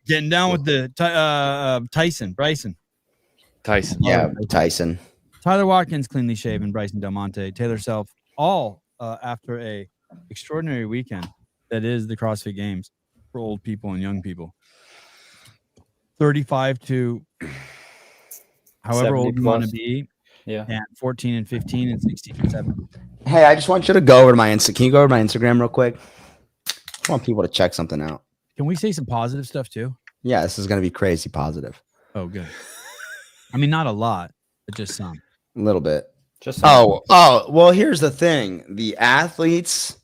Getting down with the Bryson. Yeah, Tyson. Tyler Watkins, cleanly shaven. Bryson Del Monte, Taylor Self, all after a extraordinary weekend that is the CrossFit Games for old people and young people. 35 to however old you want to be. Yeah. And 14 and 15 and 16 and 7. Hey, I just want you to go over to my Insta. Can you go over to my Instagram real quick? I want people to check something out. Can we say some positive stuff too? Yeah, this is going to be crazy positive. Oh, good. I mean, not a lot, but just some. A little bit. Just some. Well, here's the thing. The athletes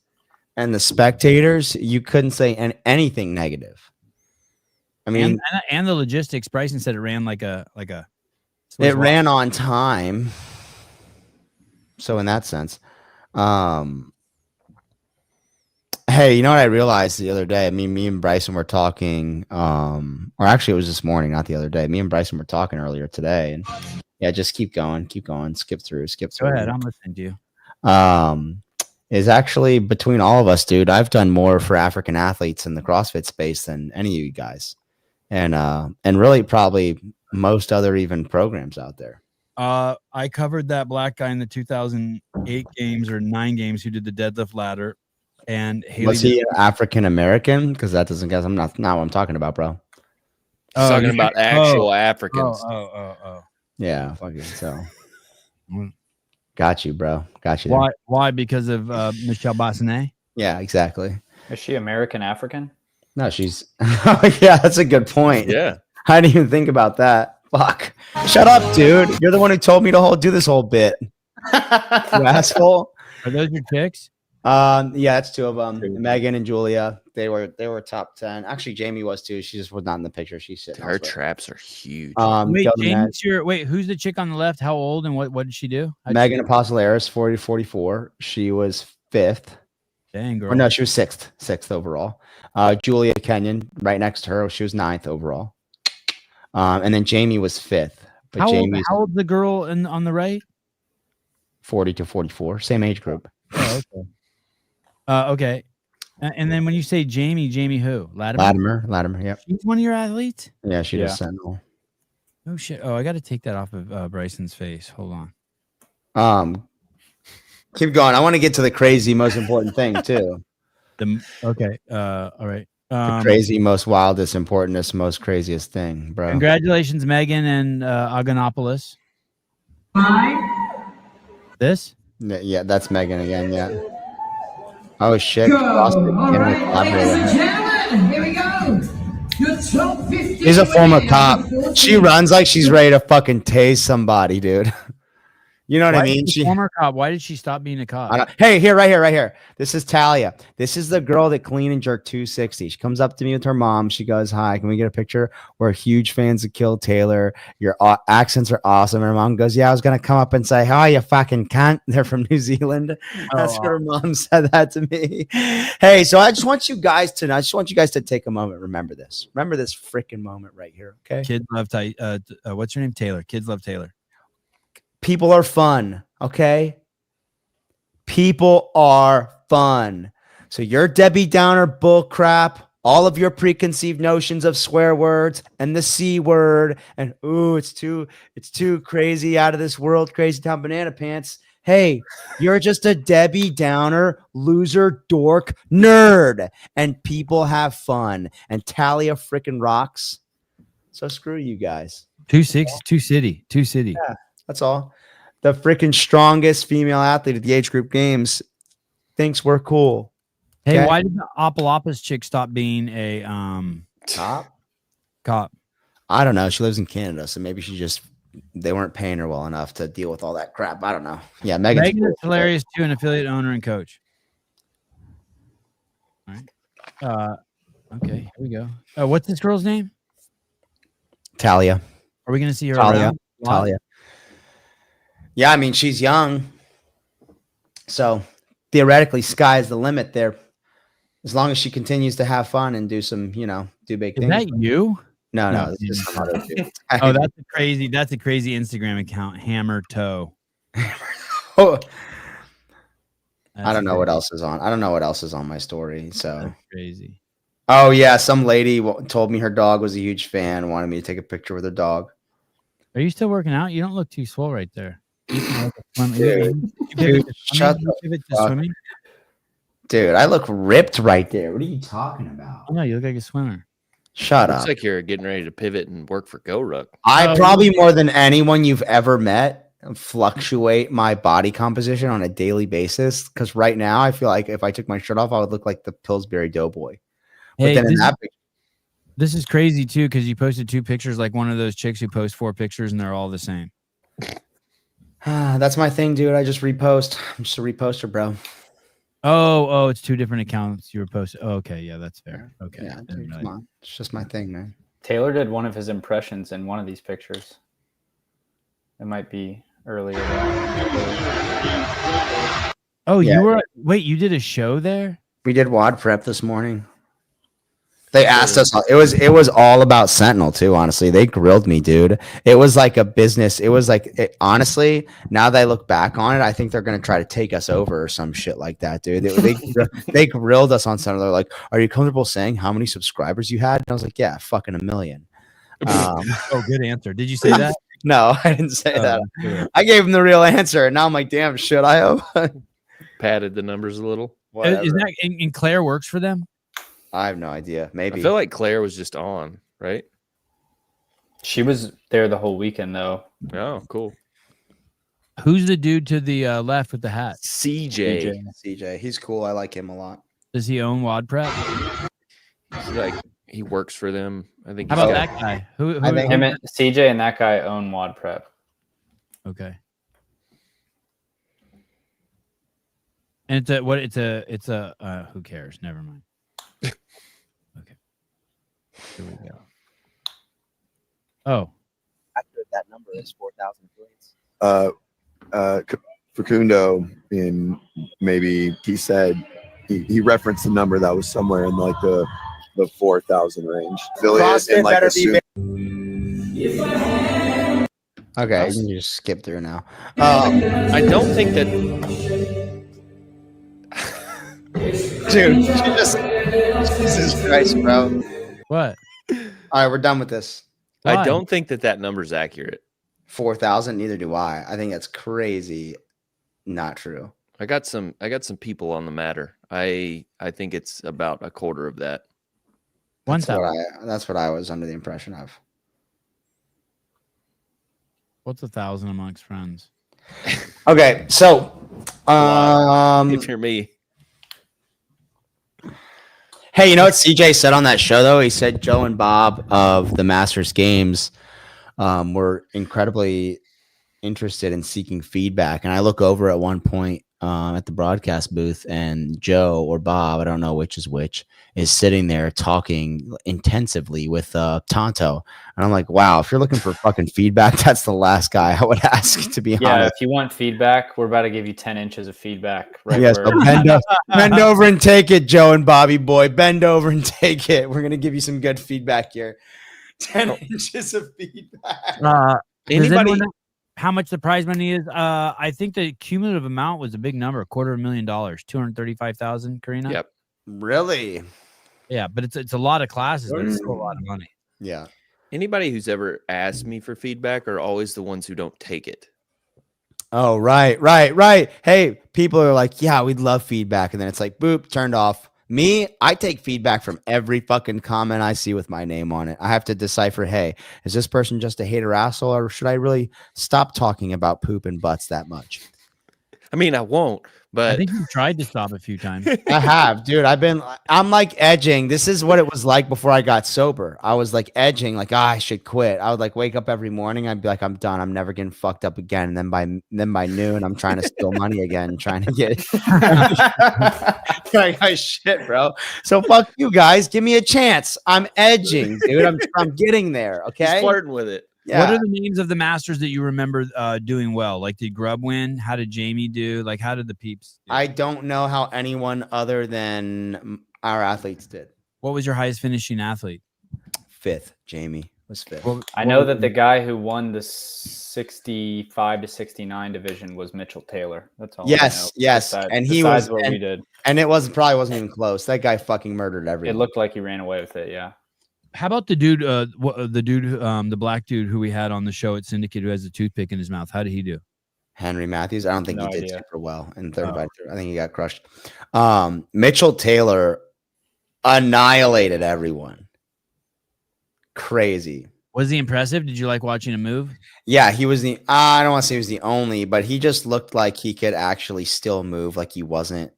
and the spectators, you couldn't say anything negative. I mean, and the logistics, Bryson said it ran like a it ran on time. So in that sense, hey, you know what I realized the other day? I mean, me and Bryson were talking, or actually it was this morning, not the other day. Me and Bryson were talking earlier today, and yeah, just keep going, skip through. Go ahead, I'm listening to you. Is actually between all of us, dude, I've done more for African athletes in the CrossFit space than any of you guys, and really probably most other even programs out there. I covered that black guy in the 2008 games or 9 games who did the deadlift ladder. And Haley was he African American? Because that doesn't guess. I'm not what I'm talking about, bro. Talking about actual Africans. Yeah, fucking so. Got you, bro. Got you. There. Why? Because of Michelle Bassinet? Yeah, exactly. Is she American African? No, she's. Yeah, that's a good point. Yeah, I didn't even think about that. Fuck. Shut up, dude. You're the one who told me to do this whole bit. You asshole. Are those your chicks? Yeah, it's 2 of them. Megan and Julia. They were top 10. Actually, Jamie was too. She just was not in the picture. She's sitting. her traps are huge. Wait, who's the chick on the left? How old and what did she do? Megan Apostolaris, 40-44. She was 5th. Dang, girl. Or no, she was 6th overall. Julia Kenyon, right next to her, she was 9th overall. And then Jamie was 5th. But how old the girl on the right? 40-44, same age group. Oh, okay. Okay. And then when you say Jamie who? Latimer, yep. She's one of your athletes? Yeah, she does Sentinel. Oh shit. Oh, I got to take that off of Bryson's face. Hold on. Keep going. I want to get to the crazy, most important thing too. Okay. All right. The crazy, most wildest, importantest, most craziest thing, bro. Congratulations, Megan and Aganopoulos. This? Yeah, that's Megan again. Yeah. Oh shit! Go. All right, ladies and gentlemen, here we go. The top 15. She's a former cop. She runs like she's ready to fucking tase somebody, dude. You know what I mean? She former cop. Why did she stop being a cop? Hey, right here. This is Talia. This is the girl that clean and jerk 260. She comes up to me with her mom. She goes, "Hi, can we get a picture? We're huge fans of Kill Taylor. Your accents are awesome." Her mom goes, "Yeah, I was gonna come up and say, hi, you fucking cunt." They're from New Zealand. That's what her mom said that to me. Hey, so I just want you guys to take a moment. Remember this freaking moment right here. Okay. Kids love what's your name? Taylor. Kids love Taylor. People are fun, okay? People are fun. So your Debbie Downer bull crap, all of your preconceived notions of swear words and the C word, and it's too crazy, out of this world, crazy town banana pants. Hey, you're just a Debbie Downer, loser, dork, nerd, and people have fun. And Talia freaking rocks. So screw you guys. 260. Yeah. That's all. The freaking strongest female athlete at the age group games thinks we're cool. Hey, okay? Why did the Apolopis chick stop being a cop? I don't know. She lives in Canada, so maybe they weren't paying her well enough to deal with all that crap. I don't know. Yeah, Megan is hilarious too, an affiliate owner and coach. All right. Okay, here we go. What's this girl's name? Talia. Are we gonna see her around? Talia. Yeah, I mean, she's young. So theoretically, sky's the limit there. As long as she continues to have fun and do some, do big things. Is that you? No, it's just some other dude. Oh, that's a crazy Instagram account, Hammer Toe. I don't know what else is on. I don't know what else is on my story. So that's crazy. Oh yeah, some lady told me her dog was a huge fan, wanted me to take a picture with her dog. Are you still working out? You don't look too swole right there. You can swim. Dude, shut the pivot to fuck. swimming. Dude, I look ripped right there. What are you talking about? Oh no, you look like a swimmer. Shut Looks up. like you're getting ready to pivot and work for GoRuck. I probably more than anyone you've ever met fluctuate my body composition on a daily basis. Because right now, I feel like if I took my shirt off, I would look like the Pillsbury Doughboy. But Hey, then in that picture, this is crazy too because you posted 2 pictures like one of those chicks who post 4 pictures and they're all the same. that's my thing, dude. I just repost. I'm just a reposter, bro. Oh, it's 2 different accounts you were posting. Oh, okay, yeah, that's fair. Okay, Yeah, dude, come on. It's just my thing, man. Taylor did one of his impressions in one of these pictures. It might be earlier. Oh, Yeah. you were wait, you did a show there? We did WOD prep this morning. They asked us. It was all about Sentinel too. Honestly, they grilled me, dude. It was like a business. It was like honestly. Now that I look back on it, I think they're gonna try to take us over or some shit like that, dude. They grilled us on Sentinel. They're like, "Are you comfortable saying how many subscribers you had?" And I was like, "Yeah, fucking 1 million." Oh, good answer. Did you say that? No, I didn't say that. I gave him the real answer, and now I'm like, "Damn, should I have?" Padded the numbers a little. Is that and Claire works for them? I have no idea. Maybe. I feel like Claire was just on, right? She was there the whole weekend, though. Oh, cool. Who's the dude to the left with the hat? CJ. He's cool. I like him a lot. Does he own WOD Prep? He's like he works for them. I think. How he's about got- that guy? Who I think- Him and CJ and that guy own WOD Prep. Okay. And it's a who cares? Never mind. Okay. Here we go. Oh. That number is 4,000 plates. Facundo maybe he said he referenced a number that was somewhere in like the 4,000 range. Affiliate in like the Okay, you can just skip through now. I don't think that. Dude, you just Jesus Christ, bro. What? All right, we're done with this. Why? I don't think that number's accurate. 4,000, neither do I. I think that's crazy. Not true. I got some people on the matter. I think it's about a quarter of that. That's what I was under the impression of. What's 1,000 amongst friends? Okay, so If you're me. hey, you know what CJ said on that show though? He said Joe and Bob of the Masters Games were incredibly interested in seeking feedback. And I look over at one point at the broadcast booth, and Joe or Bob, I don't know which, is sitting there talking intensively with Tonto. And I'm like, wow, if you're looking for fucking feedback, that's the last guy I would ask, to be Yeah, honest. if you want feedback, we're about to give you 10 inches of feedback. Right Yes, where- so bend over and take it, Joe and Bobby boy. Bend over and take it. We're gonna give you some good feedback here. 10 inches of feedback. Does Anybody? anyone know how much the prize money is? I think the cumulative amount was a big number, $250,000, $235,000. Karina. Yep. Really? Yeah, but it's a lot of classes, but it's still a lot of money. Yeah. Anybody who's ever asked me for feedback are always the ones who don't take it. Oh, right. Hey, people are like, yeah, we'd love feedback. And then it's like, boop, turned off. Me, I take feedback from every fucking comment I see with my name on it. I have to decipher, hey, is this person just a hater asshole, or should I really stop talking about poop and butts that much? I mean, I won't, I but think you tried to stop a few times. I have, dude. I'm like edging. This is what it was like before I got sober. I was like edging, like, I should quit. I would like wake up every morning. I'd be like, I'm done. I'm never getting fucked up again. And then by noon, I'm trying to steal money again, trying to get like, shit, bro. So fuck you guys. Give me a chance. I'm edging, dude. I'm getting there. he's Okay. flirting with it. Yeah. What are the names of the masters that you remember doing well? Like, did Grubb win? How did Jamie do? Like, how did the peeps do? I don't know how anyone other than our athletes did. What was your highest finishing athlete? 5th, Jamie. was fifth. Well, I know that the guy who won the 65 to 69 division was Mitchell Taylor. That's all. Yes, yes, and he was, what we did. and it probably wasn't even close. That guy fucking murdered It everyone. looked like he ran away with it. Yeah. how about the dude, the black dude who we had on the show at Syndicate who has a toothpick in his mouth? How did he do? Henry Matthews. I don't think No he did idea. super well in 30x30. I think he got crushed. Mitchell Taylor annihilated everyone. Crazy. Was he impressive? Did you like watching him move? Yeah, he was I don't want to say he was the only, but he just looked like he could actually still move, like he wasn't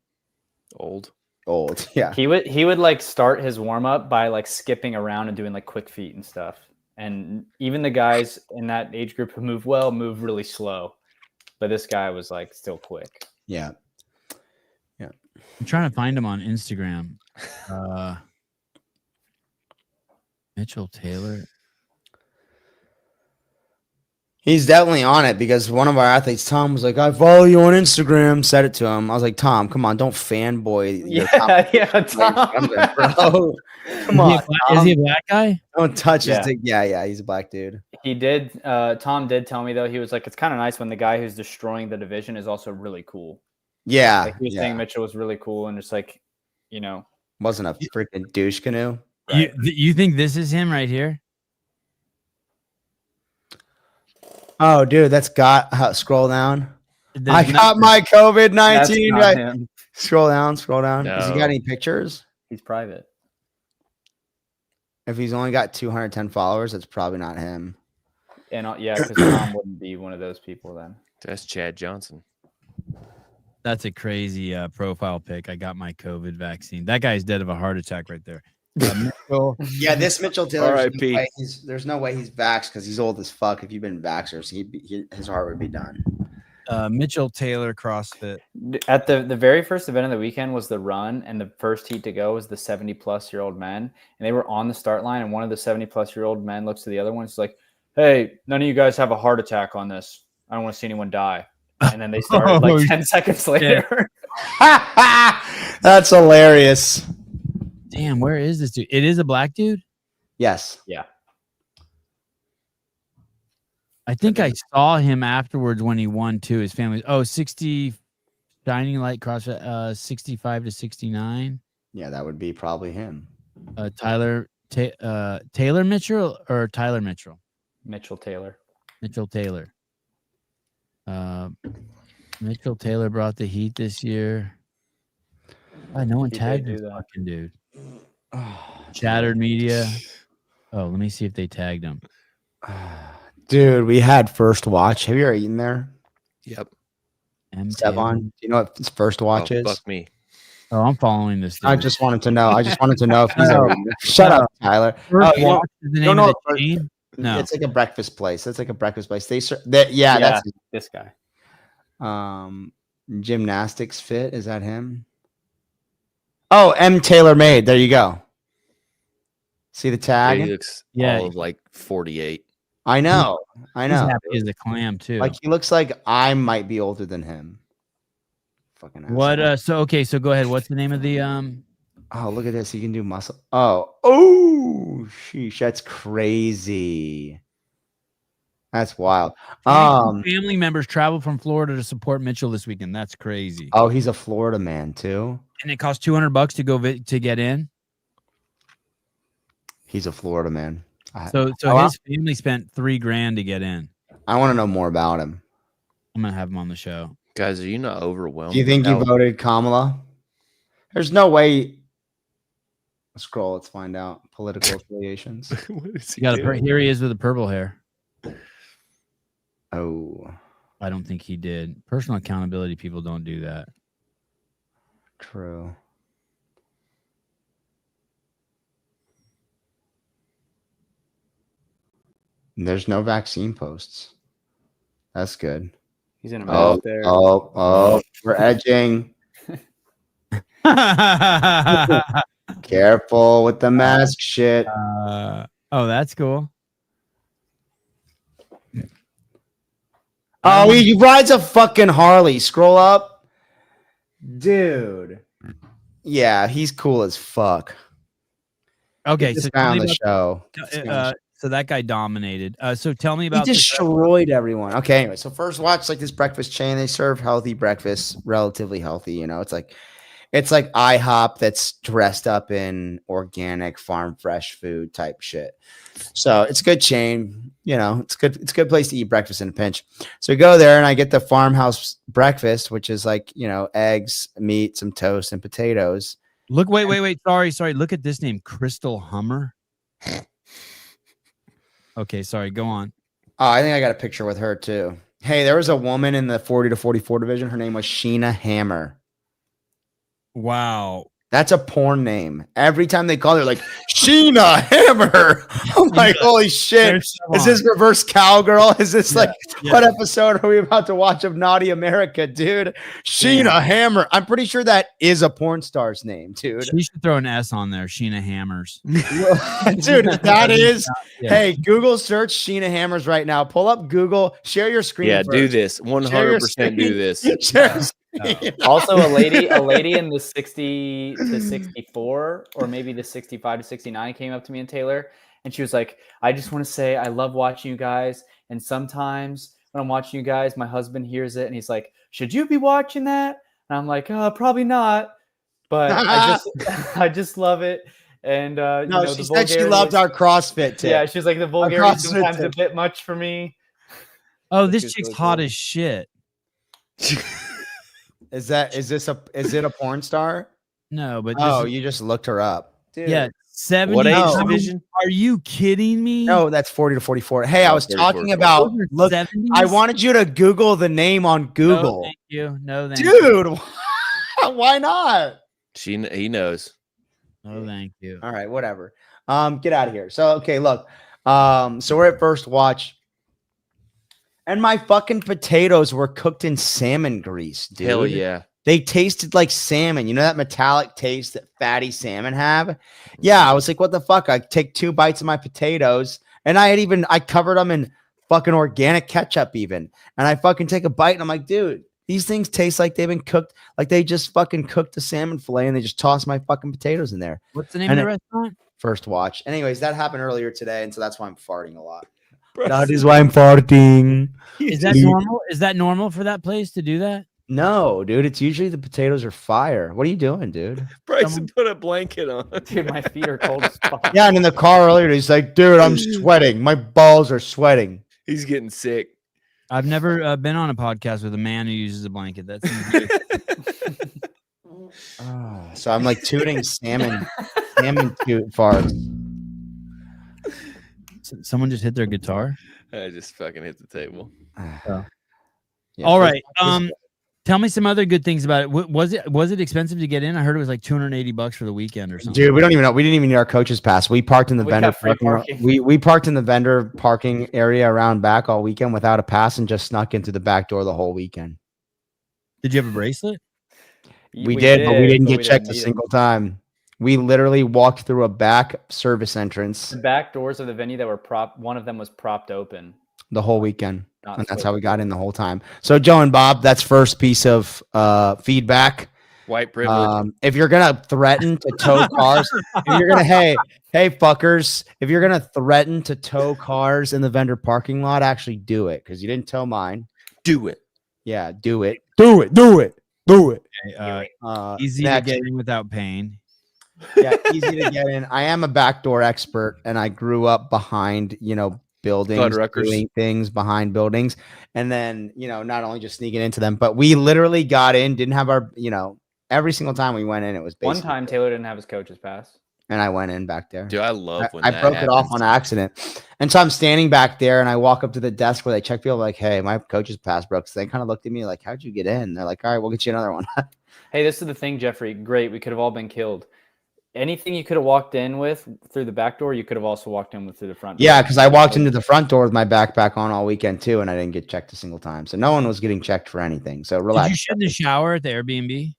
Old. old. Yeah. He would like start his warm up by like skipping around and doing like quick feet and stuff. And even the guys in that age group who move well move really slow. But this guy was like still quick. Yeah. I'm trying to find him on Instagram. Mitchell Taylor. He's definitely on it because one of our athletes, Tom, was like, I follow you on Instagram. Said it to him. I was like, Tom, come on, don't fanboy. your Tom. Bro. Come on. Is he a black guy? Don't touch his Yeah. dick. Yeah, he's a black dude. He did. Tom did tell me though, he was like, it's kind of nice when the guy who's destroying the division is also really cool. Yeah. Like he was saying Mitchell was really cool and just like, you know, Wasn't a freaking douche canoe. Right. You think this is him right here? Oh, dude, that's scroll down. There's I got my COVID-19. that's not Right. him. Scroll down. Has he No. got any pictures? He's private. If he's only got 210 followers, it's probably not him. And yeah, because Tom wouldn't be one of those people then. That's Chad Johnson. That's a crazy profile pic. I got my COVID vaccine. That guy's dead of a heart attack right there. Mitchell, Yeah, this Mitchell Taylor. R.I.P.. There's no way he's vaxxed because he's old as fuck. If you've been vaxxed, his heart would be done. Mitchell Taylor CrossFit. At the very first event of the weekend was the run, and the first heat to go was the 70-plus-year-old men, and they were on the start line, and one of the 70-plus-year-old men looks to the other one, it's like, hey, none of you guys have a heart attack on this. I don't want to see anyone die. And then they started like 10 seconds later. That's hilarious. Damn, where is this dude? It is a black dude? Yes. Yeah. I think I saw him afterwards when he won too. His family. 60 Shining Light CrossFit 65 to 69. Yeah, that would be probably him. Taylor Mitchell or Tyler Mitchell? Mitchell Taylor. Mitchell Taylor. Mitchell Taylor brought the heat this year. No one He did tagged do this that. fucking dude. Shattered Media. Oh, let me see if they tagged him. Dude, we had First Watch. Have you ever eaten there? Yep. Sevon. Do you know what his First Watch is? Fuck me. Oh, I'm following this dude. I just wanted to know. if he's ever eaten there. Shut up, Tyler. First you know- Watch is the you name don't of know the chain? No. It's like a breakfast place. That's Yeah. that's This guy. Gymnastics Fit. Is that him? Oh, M Taylor Made. There you go. See the He tag? looks Yeah. all of like 48. I know. He's happy as a clam too. Like he looks like I might be older than him. Fucking asshole. What? So go ahead. What's the name of the Oh, look at this. He can do muscle. Oh, sheesh. That's crazy. That's wild. family members traveled from Florida to support Mitchell this weekend. That's crazy. Oh, he's a Florida man too. And it cost $200 to go to get in. He's a Florida man. So wow. his family spent $3,000 to get in. I want to know more about him. I'm gonna have him on the show. Guys, are you not overwhelmed? Do you think you How- voted Kamala? There's no way. Scroll. Let's find out political affiliations. What is he You got doing? here he is with the purple hair. Oh, I don't think he did. Personal accountability people don't do that. true. There's no vaccine posts. That's good. He's in a Oh, mask there. we're edging. Careful with the mask shit. That's cool. Oh, he rides a fucking Harley. Scroll up. Dude. Yeah, he's cool as fuck. Okay, This so guy tell on me the show. about- So that guy dominated. So tell me He about this. destroyed everyone. Okay, anyway, so first watch like this breakfast chain. They serve healthy breakfast, relatively healthy. You know, it's like IHOP that's dressed up in organic farm fresh food type shit. So it's a good chain. You know, it's good. It's a good place to eat breakfast in a pinch. So we go there and I get the farmhouse breakfast, which is like, you know, eggs, meat, some toast, and potatoes. Look, wait. Sorry. Look at this name, Crystal Hummer. Okay, sorry. Go on. Oh, I think I got a picture with her too. Hey, there was a woman in the 40 to 44 division. Her name was Sheena Hammer. Wow. That's a porn name. Every time they call her, like, Sheena Hammer. I'm like, holy shit. Is this reverse cowgirl? Is this what episode are we about to watch of Naughty America, dude? Sheena Hammer. I'm pretty sure that is a porn star's name, dude. She should throw an S on there. Sheena Hammers. Dude, that is. Hey, Google search Sheena Hammers right now. Pull up Google. Share your screen. Yeah, first. do this. 100% do this. Share Also, a lady in the 60 to 64, or maybe the 65 to 69, came up to me and Taylor, and she was like, "I just want to say I love watching you guys, and sometimes when I'm watching you guys, my husband hears it, and he's like, 'Should you be watching that?' And I'm like, probably not, but I just love it." And no, she said she loved our CrossFit tip. Yeah, she's like, the vulgarity is sometimes a bit much for me. Oh, this chick's hot as shit. Is it a porn star? No, but you just looked her up. Dude. Yeah, 70. What age division? Are you kidding me? No, that's 40 to 44. Hey, I was 44. talking about. Look, 70s? I wanted you to Google the name on Google. No, thank you. No, thank you. Dude, why not? He knows. No, thank you. All right, whatever. Get out of here. So, okay, look. So we're at first watch. And my fucking potatoes were cooked in salmon grease, dude. Hell yeah. They tasted like salmon. You know that metallic taste that fatty salmon have? Yeah, I was like, what the fuck? I take 2 bites of my potatoes, and I covered them in fucking organic ketchup even. And I fucking take a bite, and I'm like, dude, these things taste like they've been cooked, like they just fucking cooked the salmon fillet, and they just tossed my fucking potatoes in there. What's the name of the restaurant? First watch. Anyways, that happened earlier today, and so that's why I'm farting a lot. That is why I'm farting. Is that normal? Is that normal for that place to do that? No, dude. It's usually the potatoes are fire. What are you doing, dude? Bryson put a blanket on. Dude, my feet are cold as fuck. Yeah, and in the car earlier, he's like, dude, I'm sweating. My balls are sweating. He's getting sick. I've never been on a podcast with a man who uses a blanket. That's good. So I'm like tooting salmon toot farts. Someone just hit their guitar. I just fucking hit the table. Yeah, all right. Tell me some other good things about it. Was it expensive to get in? I heard it was like $280 for the weekend or something. Dude, we don't even know. We didn't even need our coach's pass. We parked in the vendor parking. We parked in the vendor parking area around back all weekend without a pass and just snuck in through the back door the whole weekend. Did you have a bracelet? We did, but we didn't get checked a single time. We literally walked through a back service entrance. The back doors of the venue that were one of them was propped open The whole weekend. And that's how we got in the whole time. So Joe and Bob, that's first piece of feedback. White privilege. If you're going to threaten to tow cars, if you're going to, hey fuckers, if you're going to threaten to tow cars in the vendor parking lot, actually do it. Because you didn't tow mine. Do it. Yeah, do it. Do it. Do it. Do it. Easy to get in without pain. Yeah, easy to get in. I am a backdoor expert, and I grew up behind, buildings, doing things behind buildings, and then, not only just sneaking into them, but we literally got in, didn't have our, every single time we went in, it was basically one time Taylor didn't have his coach's pass. And I went in back there. Dude, I love when I that broke happens. it off on accident. And so I'm standing back there and I walk up to the desk where they check people like, hey, my coach's pass broke. So they kind of looked at me like, how'd you get in? They're like, all right, we'll get you another one. Hey, this is the thing, Jeffrey. Great. We could have all been killed. Anything you could have walked in with through the back door, you could have also walked in with through the front door. Yeah, because I walked into the front door with my backpack on all weekend too, and I didn't get checked a single time. So no one was getting checked for anything. So relax. Did you shit in the shower at the Airbnb?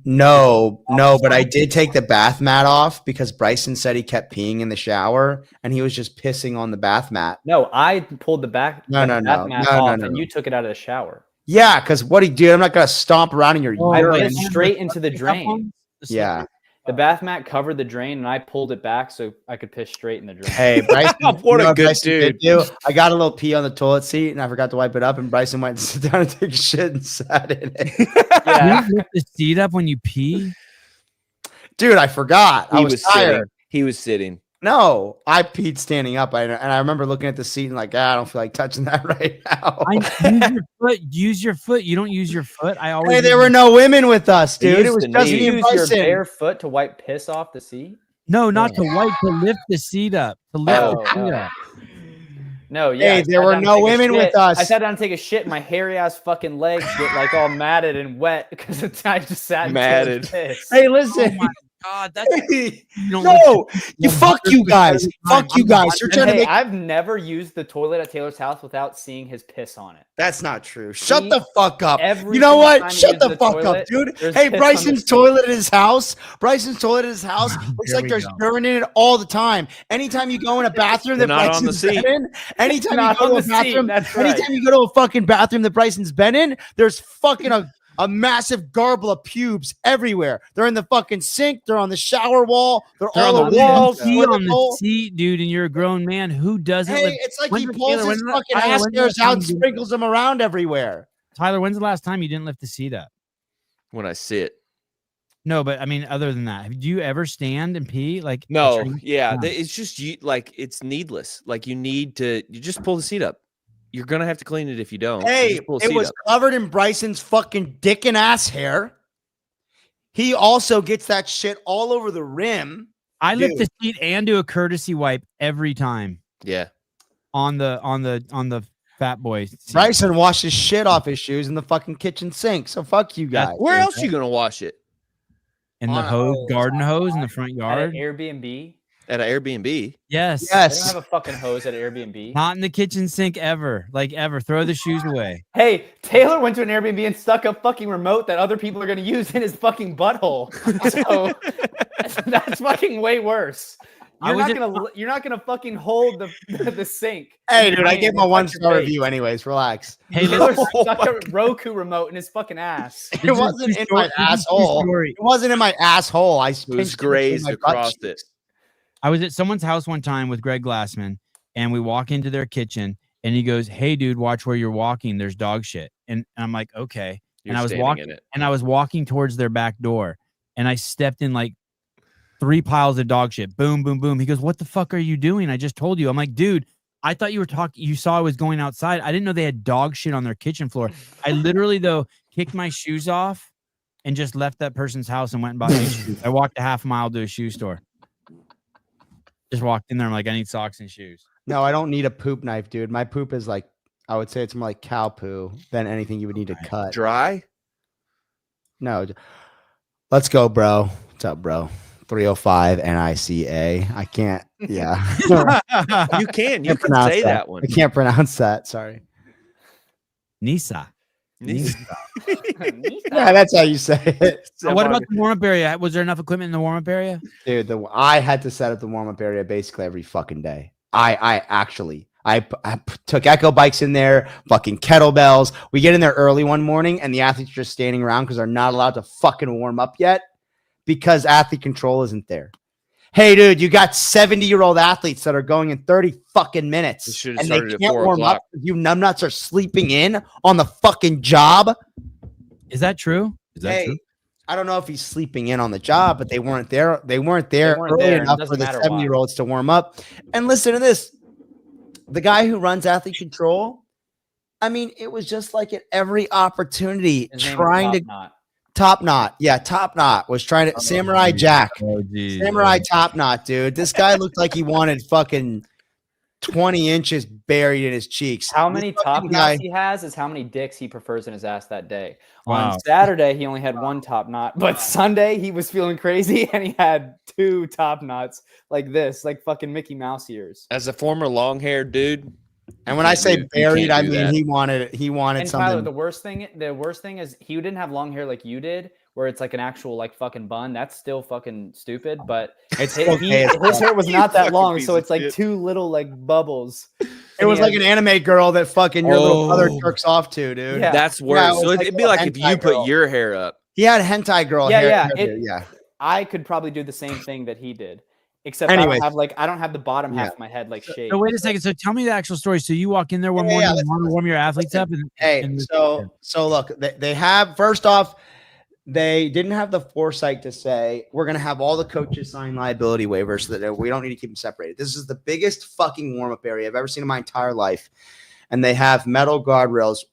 No, but I did take the bath mat off because Bryson said he kept peeing in the shower and he was just pissing on the bath mat. No, I pulled the bath mat off and you took it out of the shower. Yeah, because what he did, I'm not gonna stomp around in your I urine. went straight into the drain. Yeah. The bath mat covered the drain, and I pulled it back so I could piss straight in the drain. Hey, Bryson, What a what good Bryson did dude. do? I got a little pee on the toilet seat and I forgot to wipe it up, and Bryson went to sit down and take a shit and sat in it. Yeah. You lift the seat up when you pee? Dude, I forgot. I was tired. sitting. He was sitting. No, I peed standing up. And I remember looking at the seat and like, I don't feel like touching that right now. Use your foot. Use your foot. You don't use your foot. I always. Hey, there were no women with us, dude. It used was to just need- me You and use your Bryson. bare foot to wipe piss off the seat? No, not to wipe, to lift the seat up. To lift Oh, the seat oh. up. No, yeah. Hey, I there sat were down to no take a women with shit. us. I sat down to take a shit. And my hairy ass fucking legs get like all matted and wet because I just sat Matted. and piss. Hey, listen. Oh my God, that's you don't No, lift you fuck you guys. Fuck you guys. You're And trying to hey, make. I've never used the toilet at Taylor's house without seeing his piss on it. That's not true. Shut He- the fuck up. every You know single what? time he Shut uses the the fuck up, toilet, dude. there's Hey, piss on the Bryson's seat. toilet at his house. Bryson's toilet at his house looks Here like we there's go. urine in it all the time. Anytime you go in a bathroom that They're not on the Bryson's been seat. in, anytime you Not go on to a the seat, bathroom, that's right. anytime you go to a fucking bathroom that Bryson's been in, there's fucking a massive garble of pubes everywhere. They're in the fucking sink. They're on the shower wall. They're They're all on over the walls. Pee toilet on the bowl. seat, dude, and you're a grown man. Who doesn't? Hey, lift- it's like When's he the- pulls Taylor, his when's the- fucking Tyler, ass when's the hairs last time out and you did- sprinkles them around everywhere. Tyler, when's the last time you didn't lift the seat up? When I sit. No, but I mean, other than that, do you ever stand and pee? Like No, during- yeah, Yeah. it's just like it's needless. Like you just pull the seat up. You're gonna have to clean it if you don't. You Hey, just pull the it seat was up. covered in Bryson's fucking dick and ass hair. He also gets that shit all over the rim. I lift Dude. the seat and do a courtesy wipe every time Yeah, on the fat boy seat. Bryson washes shit off his shoes in the fucking kitchen sink. So fuck you guys. where else you gonna wash it? And the on a hose, hose. garden hose in the front At an yard. Airbnb? At an Airbnb. Yes. They don't Yes. have a fucking hose at Airbnb. Not in the kitchen sink ever. Like ever. Throw the shoes away. Hey, Taylor went to an Airbnb and stuck a fucking remote that other people are going to use in his fucking butthole. So that's fucking way worse. I was You're not gonna fucking hold the sink. Hey, in dude, your I hand gave him a and touch your 1-star face. review anyways. Relax. Hey, Taylor listen, stuck a Roku remote in his fucking ass. It wasn't in my asshole. story. It wasn't in my asshole. I It was pinched it between grazed my butt across cheeks. it. I was at someone's house one time with Greg Glassman, and we walk into their kitchen, and he goes, "Hey, dude, watch where you're walking. There's dog shit." And I'm like, "Okay." You're I was standing walking- in it. And I was walking towards their back door, and I stepped in like 3 piles of dog shit. Boom, boom, boom. He goes, "What the fuck are you doing? I just told you." I'm like, "Dude, I thought you were talking. You saw I was going outside. I didn't know they had dog shit on their kitchen floor." I literally though kicked my shoes off and just left that person's house and went and bought new shoes. I walked a half mile to a shoe store. Just walked in there. I'm like, I need socks and shoes. No, I don't need a poop knife, dude. My poop is like, I would say it's more like cow poo than anything you would need to cut. Dry. No. Let's go, bro. What's up, bro? 305 NICA. I can't. Yeah. You can. You Can't can pronounce say that one. I can't pronounce that. Sorry. Nisa. Yeah, that's how you say it. What about the warm-up area? Was there enough equipment in the warm-up area? Dude, I had to set up the warm-up area basically every fucking day. I took echo bikes in there, fucking kettlebells. We get in there early one morning and the athletes are just standing around because they're not allowed to fucking warm up yet because athlete control isn't there. Hey, dude, you got 70-year-old athletes that are going in 30 fucking They minutes should have and they started at can't 4 warm o'clock. up because you numbnuts are sleeping in on the fucking job. Is that true? Is that Hey, true? I don't know if he's sleeping in on the job, but they weren't there. They weren't there weren't early there, and it enough doesn't for the matter why. 70-year-olds to warm up. And listen to this. The guy who runs athlete control, I mean, it was just like at every opportunity His name is trying to Top Knot. Top Knot. Yeah, Top Knot was trying to Samurai Jack. Oh, geez. Samurai Top Knot, dude. This guy looked like he wanted fucking 20 inches buried in his cheeks. How This many fucking top guy- knots he has is how many dicks he prefers in his ass that day. Wow. On Saturday, he only had 1 top knot, but Sunday he was feeling crazy and he had 2 top knots like this, like fucking Mickey Mouse ears. As a former long-haired dude, And when I say You buried, can't I do mean that. he wanted And something. Tyler, the worst thing is he didn't have long hair like you did, where it's like an actual like fucking bun. That's still fucking stupid, but It's his okay as fuck. hair was not that fucking long, piece so of it's like shit. 2 little like bubbles. It was like an anime girl that fucking your little brother Oh. jerks off to, dude. Yeah. that's Yeah, worse. it was So like it'd be a like if you hentai put girl. your hair up. He had hentai girl Yeah, hair. yeah, hairdo, yeah. I could probably do the same thing that he did, except Anyways. I don't have the bottom half Yeah. of my head like shaved. So wait a second. So tell me the actual story. So you walk in there one Yeah, morning, yeah, you want to warm your athletes up, and Hey, so look, they have, first off, they didn't have the foresight to say we're gonna have all the coaches sign liability waivers so that we don't need to keep them separated. This is the biggest fucking warm up area I've ever seen in my entire life, and they have metal guardrails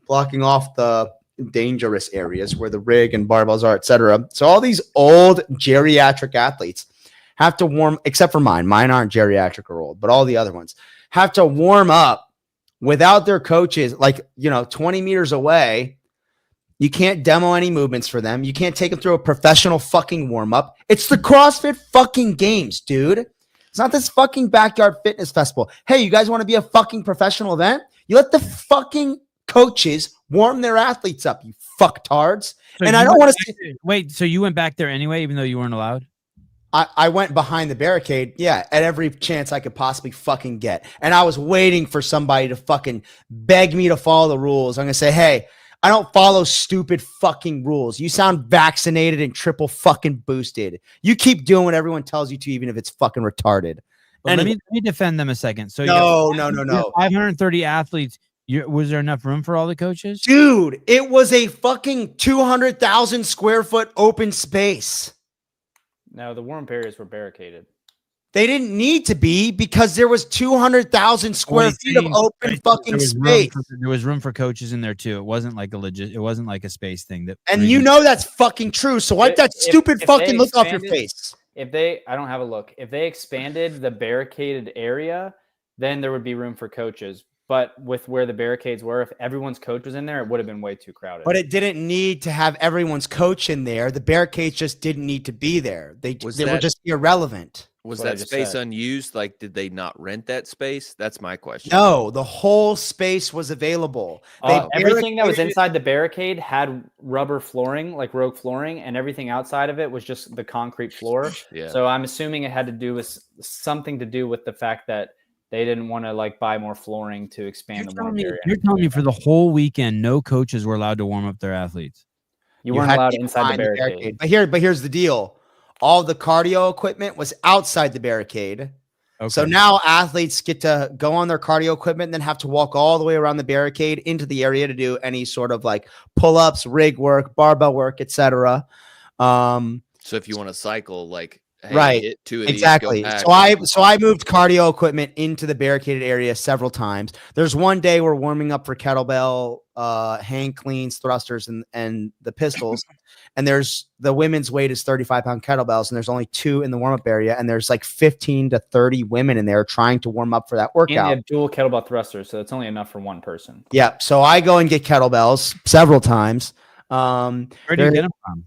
blocking off the dangerous areas where the rig and barbells are, etc. So all these old geriatric athletes have to warm, except for mine. Mine aren't geriatric or old, but all the other ones have to warm up without their coaches, like, 20 meters away. You can't demo any movements for them. You can't take them through a professional fucking warm up. It's the CrossFit fucking games, dude. It's not this fucking backyard fitness festival. Hey, you guys want to be a fucking professional event? You let the fucking coaches warm their athletes up, you fucktards. So And I don't want to wait. So you went back there anyway, even though you weren't allowed? I went behind the barricade, yeah, at every chance I could possibly fucking get. And I was waiting for somebody to fucking beg me to follow the rules. I'm going to say, hey, I don't follow stupid fucking rules. You sound vaccinated and triple fucking boosted. You keep doing what everyone tells you to, even if it's fucking retarded. Well, Anyway. let me defend them a second. So No. you have 530 athletes. Was there enough room for all the coaches? Dude, it was a fucking 200,000 square foot open space. No, the warm areas were barricaded. They didn't need to be because there was 200,000 square feet of open fucking space. There was room for coaches in there too. It wasn't like it wasn't like a space thing. And you know that's fucking true. So wipe that stupid fucking look off your face. I don't have a look. If they expanded the barricaded area, then there would be room for coaches. But with where the barricades were, if everyone's coach was in there, it would have been way too crowded. But it didn't need to have everyone's coach in there. The barricades just didn't need to be there. They were just irrelevant. Was that space unused? Like, did they not rent that space? That's my question. No, the whole space was available. Everything that was inside the barricade had rubber flooring, like rogue flooring, and everything outside of it was just the concrete floor. Yeah. So I'm assuming it had to do with something to do with the fact that they didn't want to like buy more flooring to expand the warm area. You're telling me for the whole weekend, no coaches were allowed to warm up their athletes. You weren't allowed inside the barricade. But here's the deal. All the cardio equipment was outside the barricade. Okay. So now athletes get to go on their cardio equipment and then have to walk all the way around the barricade into the area to do any sort of like pull-ups, rig work, barbell work, etc. So if you want to cycle, like, hey, right, hit two of exactly. These, so I moved cardio equipment into the barricaded area several times. There's one day we're warming up for kettlebell, hang cleans, thrusters, and the pistols. And there's the women's weight is 35-pound kettlebells, and there's only 2 in the warm-up area, and there's like 15 to 30 women in there trying to warm up for that workout. And they have dual kettlebell thrusters, so it's only enough for one person. Yeah, so I go and get kettlebells several times. Where do you get them from?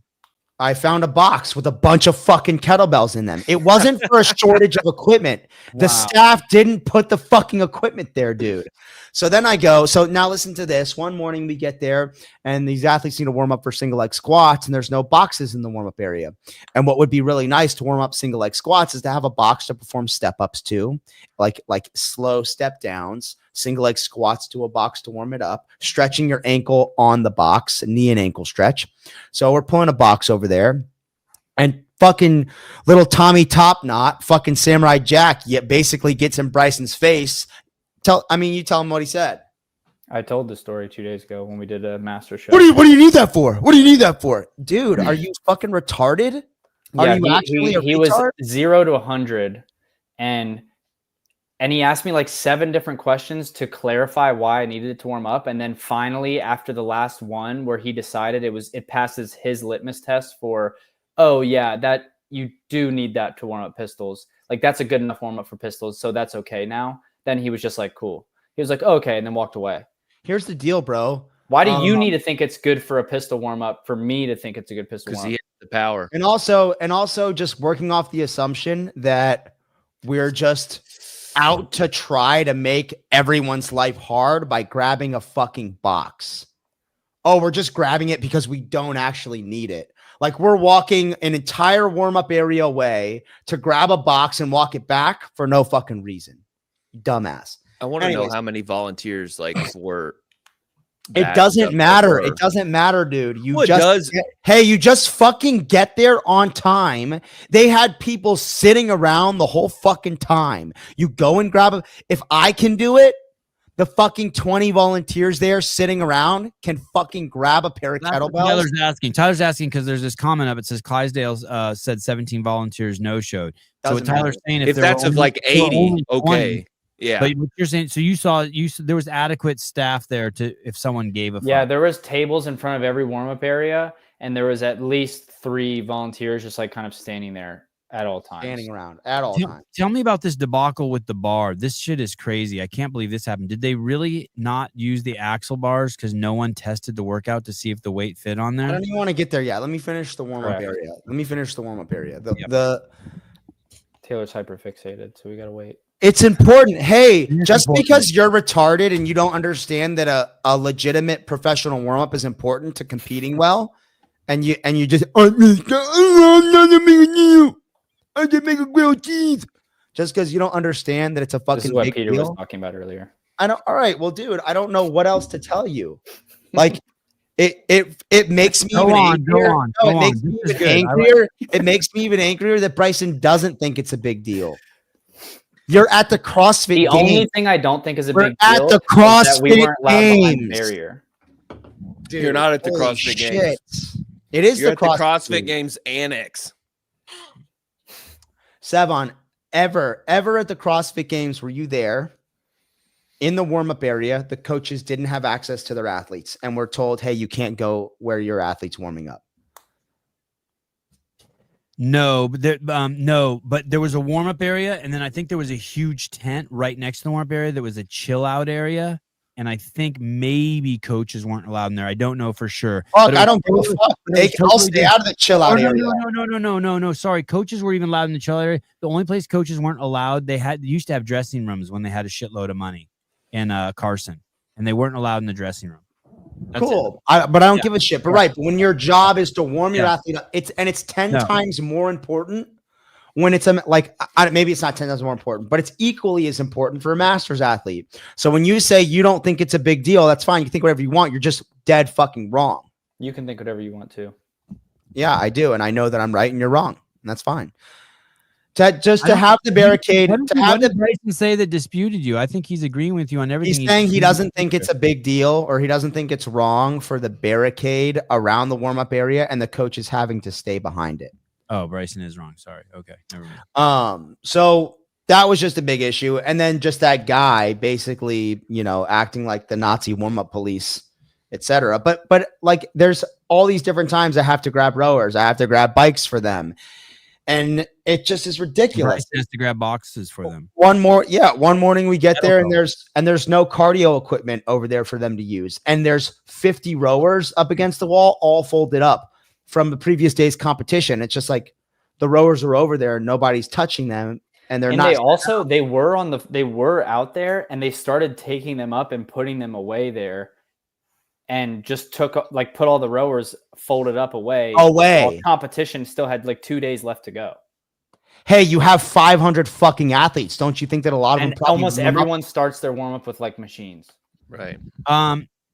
I found a box with a bunch of fucking kettlebells in them. It wasn't for a shortage of equipment. The staff didn't put the fucking equipment there, dude. So then I go, so now listen to this. One morning we get there and these athletes need to warm up for single leg squats and there's no boxes in the warm up area. And what would be really nice to warm up single leg squats is to have a box to perform step ups to, like slow step downs, single leg squats to a box to warm it up, stretching your ankle on the box, knee and ankle stretch. So we're pulling a box over there and fucking little Tommy Top Knot, fucking Samurai Jack, basically gets in Bryson's face. You tell him what he said. I told the story 2 days ago when we did a master show. What do you need that for? What do you need that for? Dude, are you fucking retarded? Are you actually he was 0 to 100 and he asked me like 7 different questions to clarify why I needed it to warm up. And then finally, after the last one where he decided it passes his litmus test for, oh yeah, that you do need that to warm up pistols. Like that's a good enough warm up for pistols. So that's okay now. Then he was just like, cool. He was like, oh, okay. And then walked away. Here's the deal, bro. Why do you need to think it's good for a pistol warm up for me to think it's a good pistol warm up? Because he has the power. And also just working off the assumption that we're just out to try to make everyone's life hard by grabbing a fucking box. Oh, we're just grabbing it because we don't actually need it. Like we're walking an entire warm-up area away to grab a box and walk it back for no fucking reason. Dumbass. I want to know how many volunteers like were It backed doesn't up matter. for- It doesn't matter, dude. You Well, it just does. hey, you just fucking get there on time. They had people sitting around the whole fucking time. You go and grab a. If I can do it, the fucking 20 volunteers there sitting around can fucking grab a pair of That's what kettlebells. Tyler's asking. Tyler's asking because there's this comment up. It says Clydesdale said 17 volunteers no showed. So what Doesn't Tyler's matter. saying, If there were that's of only- like there were 80, only 20, okay. Yeah. But what you're saying, so you saw there was adequate staff there to if someone gave a fuck. Yeah, there was tables in front of every warm-up area, and there was at least 3 volunteers just like kind of standing there at all times. Standing around at all Tell, times. tell me about this debacle with the bar. This shit is crazy. I can't believe this happened. Did they really not use the axle bars because no one tested the workout to see if the weight fit on I there? don't even want to get there yet. Let me finish the warm-up Correct. area. Yep. Taylor's hyper fixated, so we gotta wait. It's important. Hey, It's just important. because you're retarded and you don't understand that a legitimate professional warm-up is important to competing well, and you just I can make a grilled cheese. Just because you don't understand that it's a This fucking is what big Peter deal. was talking about earlier. I don't. All right, well, dude, I don't know what else to tell you. Like, it makes me Go even on, angrier. go on, No, go it makes on. me This is even good. I like angrier. It makes me even angrier that Bryson doesn't think it's a big deal. You're at the CrossFit The game. only thing I don't think is a We're big at deal the is that we CrossFit weren't allowed behind games. barrier. Dude, You're not at the holy CrossFit games. shit. It is You're the at the CrossFit CrossFit Games Annex. Sevon, ever at the CrossFit Games, were you there? In the warm-up area, the coaches didn't have access to their athletes and were told, hey, you can't go where your athlete's warming up. No, but there was a warm up area, and then I think there was a huge tent right next to the warm up area. There was a chill out area, and I think maybe coaches weren't allowed in there. I don't know for sure. Fuck, But it I was don't give a totally- fuck. but it was I'll totally stay different. out of the chill out Oh, area. no. Sorry, coaches were even allowed in the chill area. The only place coaches weren't allowed, they used to have dressing rooms when they had a shitload of money in Carson, and they weren't allowed in the dressing room. That's it. Cool. But I don't Yeah. give a shit. But right, but when your job is to warm your Yeah. athlete up, it's 10 No. times more important when it's maybe it's not 10 times more important, but it's equally as important for a master's athlete. So when you say you don't think it's a big deal, that's fine. You can think whatever you want. You're just dead fucking wrong. You can think whatever you want to. Yeah, I do, and I know that I'm right and you're wrong, and that's fine. To have the barricade, What to did Bryson say that disputed you? I think he's agreeing with you on everything. he's saying he doesn't think it's a big deal, or he doesn't think it's wrong for the barricade around the warm-up area and the coaches having to stay behind it. Oh, Bryson is wrong. Sorry. Okay, never mind. So that was just a big issue. And then just that guy basically, acting like the Nazi warm-up police, etc. But like there's all these different times I have to grab rowers, I have to grab bikes for them. And it just is ridiculous. Bryson has to grab boxes for them. One morning we get there and there's no cardio equipment over there for them to use. And there's 50 rowers up against the wall, all folded up from the previous day's competition. It's just like the rowers are over there and nobody's touching them. And they're not. They were out there and they started taking them up and putting them away there, and just put all the rowers folded up away. While competition still had 2 days left to go. Hey, you have 500 fucking athletes. Don't you think that a lot of them probably almost everyone starts their warm up with machines? Right.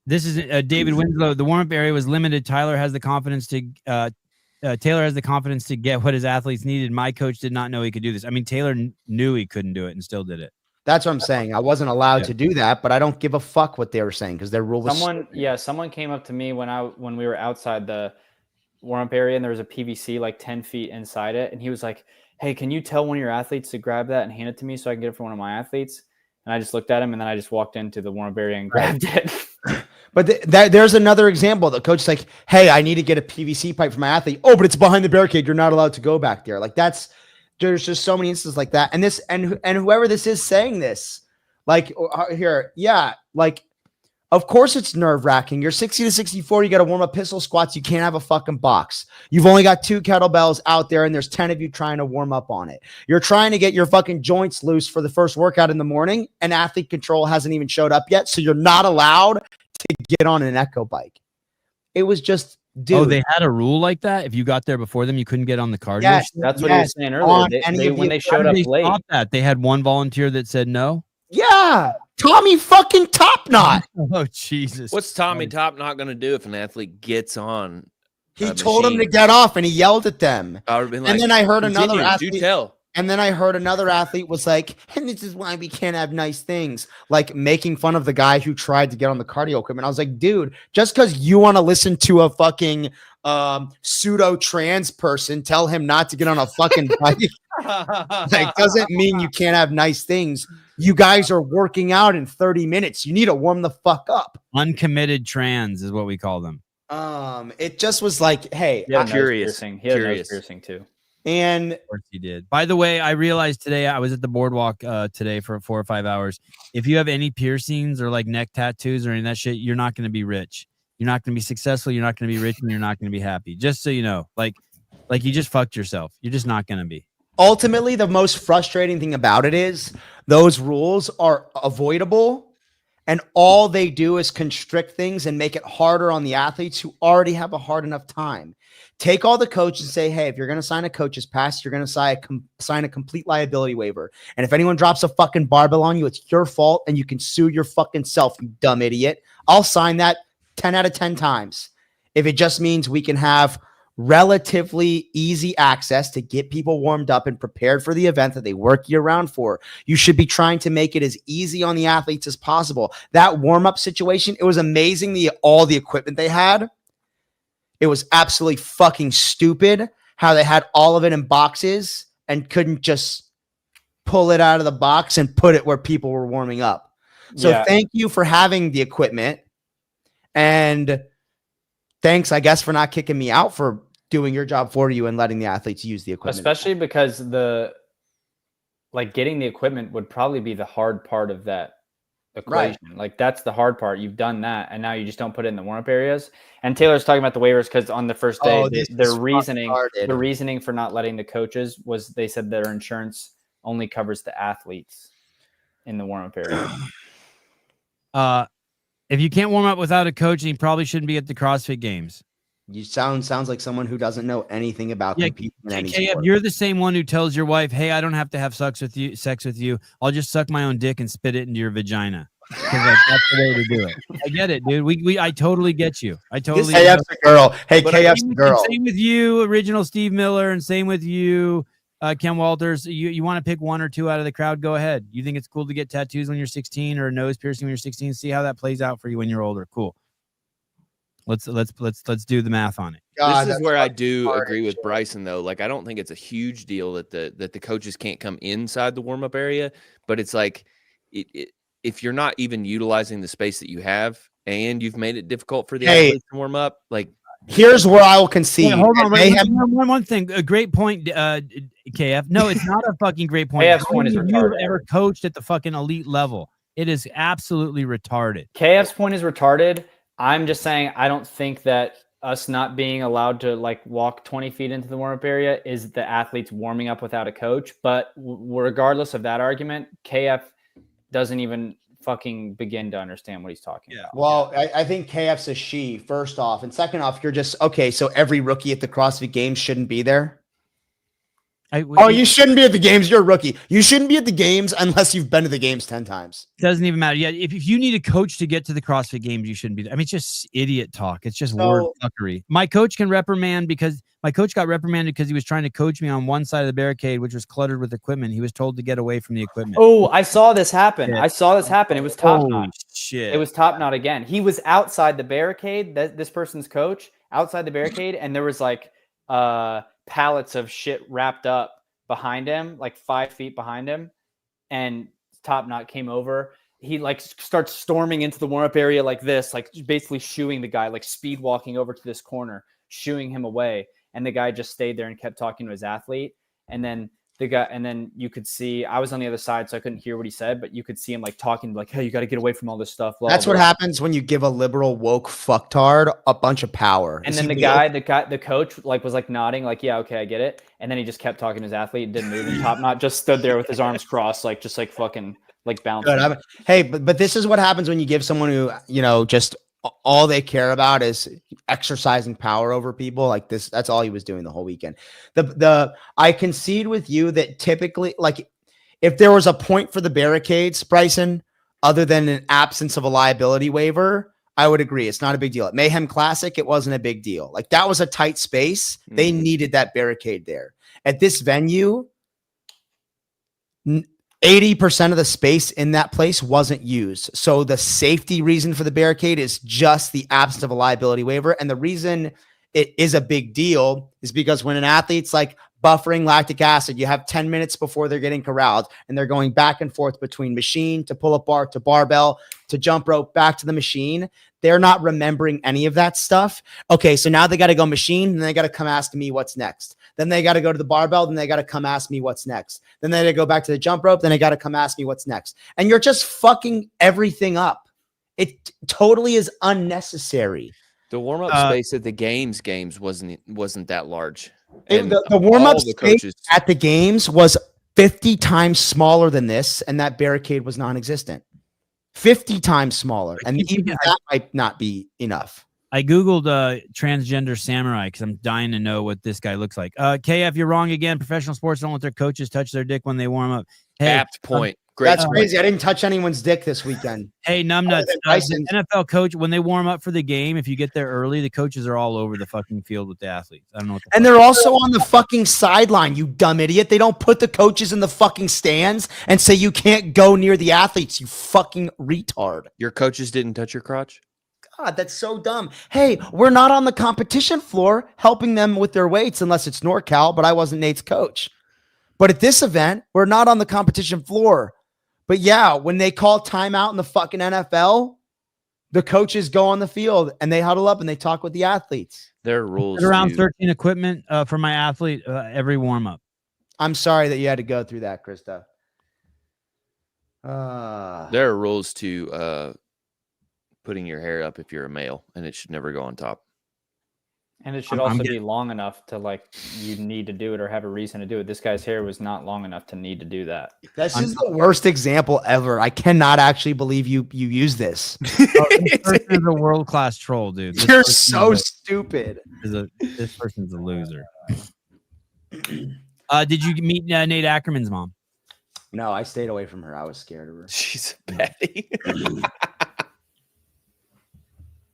This is David Winslow. The warm up area was limited. Taylor has the confidence to get what his athletes needed. My coach did not know he could do this. I mean, Taylor knew he couldn't do it and still did it. That's what I'm saying. I wasn't allowed to do that, but I don't give a fuck what they were saying because their rule was. Someone came up to me when we were outside the warm-up area and there was a PVC 10 feet inside it, and he was like, "Hey, can you tell one of your athletes to grab that and hand it to me so I can get it for one of my athletes?" And I just looked at him and then I just walked into the warm-up area and grabbed it. But there's another example. The coach is like, "Hey, I need to get a PVC pipe for my athlete." Oh, but it's behind the barricade. You're not allowed to go back there. There's just so many instances like that. And whoever this is saying this, of course it's nerve wracking. You're 60 to 64. You got to warm up pistol squats. You can't have a fucking box. You've only got 2 kettlebells out there and there's 10 of you trying to warm up on it. You're trying to get your fucking joints loose for the first workout in the morning, and athlete control hasn't even showed up yet. So you're not allowed to get on an echo bike. It was just, dude. Oh, they had a rule like that? If you got there before them, you couldn't get on the cardio? Yes, That's what he was saying earlier. When they showed up late. They had one volunteer that said no? Yeah. Tommy fucking Topknot. Oh Jesus! What's Tommy Top not going to do if an athlete gets on? He a told him to machine? get off and he yelled at them. I would have been like, And then I heard another "Continue, athlete. do tell." And then I heard another athlete was like, and this is why we can't have nice things, like making fun of the guy who tried to get on the cardio equipment. I was like, dude, just because you want to listen to a fucking pseudo trans person tell him not to get on a fucking bike, like, doesn't mean you can't have nice things. You guys are working out in 30 minutes. You need to warm the fuck up. Uncommitted trans is what we call them. It just was like, hey, He had a nose Curious. piercing. He had a nose Curious. piercing too. and Of course he did. By the way, I realized today I was at the boardwalk today for 4 or 5 hours. If you have any piercings or like neck tattoos or any of that shit, you're not going to be rich. You're not going to be successful. You're not going to be rich, and you're not going to be happy. Just so you know, like you just fucked yourself. You're just not going to be. ultimately, the most frustrating thing about it is those rules are avoidable, and all they do is constrict things and make it harder on the athletes who already have a hard enough time. Take all the coaches and say, hey, if you're going to sign a coach's pass, you're going to sign a complete liability waiver. And if anyone drops a fucking barbell on you, it's your fault, and you can sue your fucking self, you dumb idiot. I'll sign that 10 out of 10 times. If it just means we can have relatively easy access to get people warmed up and prepared for the event that they work year round for. You should be trying to make it as easy on the athletes as possible. That warm-up situation, it was amazing, all the equipment they had. It was absolutely fucking stupid how they had all of it in boxes and couldn't just pull it out of the box and put it where people were warming up. So Thank you for having the equipment, and thanks, I guess, for not kicking me out for doing your job for you and letting the athletes use the equipment. Especially because getting the equipment would probably be the hard part of that equation. Right. Like that's the hard part. You've done that, and now you just don't put it in the warm-up areas. And Taylor's talking about the waivers because on the first day, their reasoning for not letting the coaches was they said their insurance only covers the athletes in the warm-up area. If you can't warm up without a coach, then you probably shouldn't be at the CrossFit Games. You sounds like someone who doesn't know anything about competing in any sport. You're the same one who tells your wife, "Hey, I don't have to have sex with you. I'll just suck my own dick and spit it into your vagina." Because that's the way to do it. I get it, dude. I totally get you. I totally. KF's a girl. Hey, KF's a girl. Same with you, original Steve Miller, and same with you, Ken Walters. You want to pick one or two out of the crowd? Go ahead. You think it's cool to get tattoos when you're 16 or a nose piercing when you're 16? See how that plays out for you when you're older. Cool. Let's do the math on it. This is where I do agree with Bryson, though. Like, I don't think it's a huge deal that the coaches can't come inside the warm up area, but it's like if you're not even utilizing the space that you have and you've made it difficult for the athletes to warm up, like. Here's where I will concede. Wait, hold on, one thing. A great point, KF. No, it's not a fucking great point. KF's point is retarded. You've ever coached at the fucking elite level? It is absolutely retarded. KF's point is retarded. I'm just saying I don't think that us not being allowed to like walk 20 feet into the warm-up area is the athletes warming up without a coach. But regardless of that argument, KF doesn't even fucking begin to understand what he's talking about. Well, I think KF's a she, first off. And second off, you're just, okay, so every rookie at the CrossFit Games shouldn't be there? You shouldn't be at the games. You're a rookie. You shouldn't be at the games unless you've been to the games 10 times. Doesn't even matter. Yeah, if you need a coach to get to the CrossFit Games, you shouldn't be there. I mean, it's just idiot talk. It's just word fuckery. My coach can reprimand because my coach got reprimanded because he was trying to coach me on one side of the barricade, which was cluttered with equipment. He was told to get away from the equipment. Oh, I saw this happen. Yeah. I saw this happen. It was top knot. Shit. It was top knot again. He was outside the barricade. This person's coach outside the barricade, and there was like pallets of shit wrapped up behind him, like 5 feet behind him, and top knot came over. He like starts storming into the warm-up area like this, like basically shooing the guy, like speed walking over to this corner, shooing him away. And the guy just stayed there and kept talking to his athlete. And then you could see, I was on the other side, so I couldn't hear what he said, but you could see him like talking like, hey, you got to get away from all this stuff. Blah, That's blah, what blah. happens when you give a liberal woke fucktard a bunch of power. And then the coach like was like nodding, like, yeah, okay, I get it. And then he just kept talking to his athlete and didn't move. And top knot just stood there with his arms crossed, like just like fucking like bouncing. Good. Hey, but this is what happens when you give someone who, just all they care about is exercising power over people like this. That's all he was doing the whole weekend. I concede with you that typically, like, if there was a point for the barricades, Bryson, other than an absence of a liability waiver, I would agree. It's not a big deal. At Mayhem Classic, it wasn't a big deal. Like that was a tight space. They needed that barricade there. At this venue, 80% of the space in that place wasn't used. So the safety reason for the barricade is just the absence of a liability waiver. And the reason it is a big deal is because when an athlete's like buffering lactic acid, you have 10 minutes before they're getting corralled and they're going back and forth between machine to pull-up bar to barbell to jump rope back to the machine. They're not remembering any of that stuff. Okay, so now they got to go machine and they got to come ask me what's next. Then they got to go to the barbell. Then they got to come ask me what's next. Then they got to go back to the jump rope. Then they got to come ask me what's next. And you're just fucking everything up. It totally is unnecessary. The warm-up space at the games wasn't that large. The warm-up space at the games was 50 times smaller than this, and that barricade was non-existent. 50 times smaller, and even that might not be enough. I Googled transgender samurai because I'm dying to know what this guy looks like. KF, you're wrong again. Professional sports don't let their coaches touch their dick when they warm up. Hey, apt point. Great. That's crazy. I didn't touch anyone's dick this weekend. Hey, numbnuts. The NFL coach, when they warm up for the game, if you get there early, the coaches are all over the fucking field with the athletes. I don't know what and they're also on the fucking sideline, you dumb idiot. They don't put the coaches in the fucking stands and say you can't go near the athletes, you fucking retard. Your coaches didn't touch your crotch? God, that's so dumb. Hey, we're not on the competition floor helping them with their weights unless it's NorCal, but I wasn't Nate's coach. But at this event, we're not on the competition floor. But yeah, when they call timeout in the fucking NFL, the coaches go on the field and they huddle up and they talk with the athletes. There are rules. Around 13 equipment for my athlete every warm up. I'm sorry that you had to go through that, Krista. There are rules to putting your hair up if you're a male, and it should never go on top. And it should also be long enough to like you need to do it or have a reason to do it. This guy's hair was not long enough to need to do that. This is the worst example ever. I cannot actually believe you use this. This person is a world-class troll, dude. You're so stupid. This person's a loser. Did you meet Nate Ackerman's mom? No, I stayed away from her. I was scared of her. She's a baddie.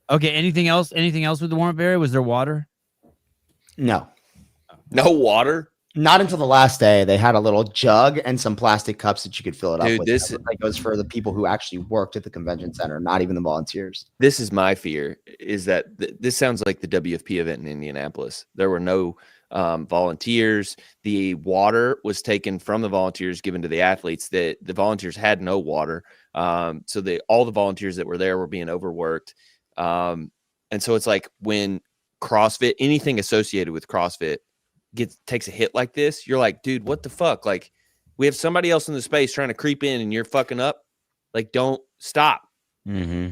Okay, anything else? Anything else with the warm-up area? Was there water? No. No water? Not until the last day. They had a little jug and some plastic cups that you could fill it up with. This goes for the people who actually worked at the convention center, not even the volunteers. This is my fear, is that this sounds like the WFP event in Indianapolis. There were no volunteers. The water was taken from the volunteers, given to the athletes. The volunteers had no water. So all the volunteers that were there were being overworked. And so it's like when CrossFit, anything associated with CrossFit takes a hit like this, you're like, dude, what the fuck? Like, we have somebody else in the space trying to creep in and you're fucking up. Like, don't stop. Mm-hmm.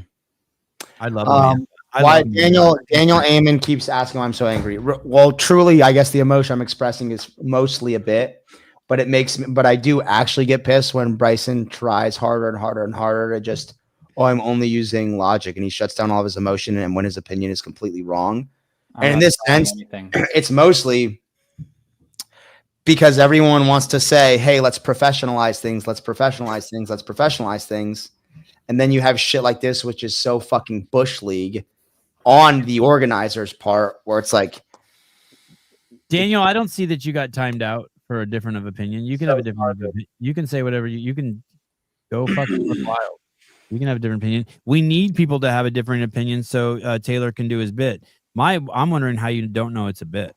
I love it. Why Daniel Amon keeps asking why I'm so angry. Well, truly, I guess the emotion I'm expressing is mostly a bit, but I do actually get pissed when Bryson tries harder and harder and harder to just, I'm only using logic, and he shuts down all of his emotion and when his opinion is completely wrong. And in this sense, it's mostly because everyone wants to say, hey, let's professionalize things. Let's professionalize things. Let's professionalize things. And then you have shit like this, which is so fucking Bush League on the organizer's part, where it's like, Daniel, I don't see that you got timed out for a different of opinion. You can have a different opinion. You can say whatever you can go fucking wild. You can have a different opinion. We need people to have a different opinion so Taylor can do his bit. I'm wondering how you don't know it's a bit.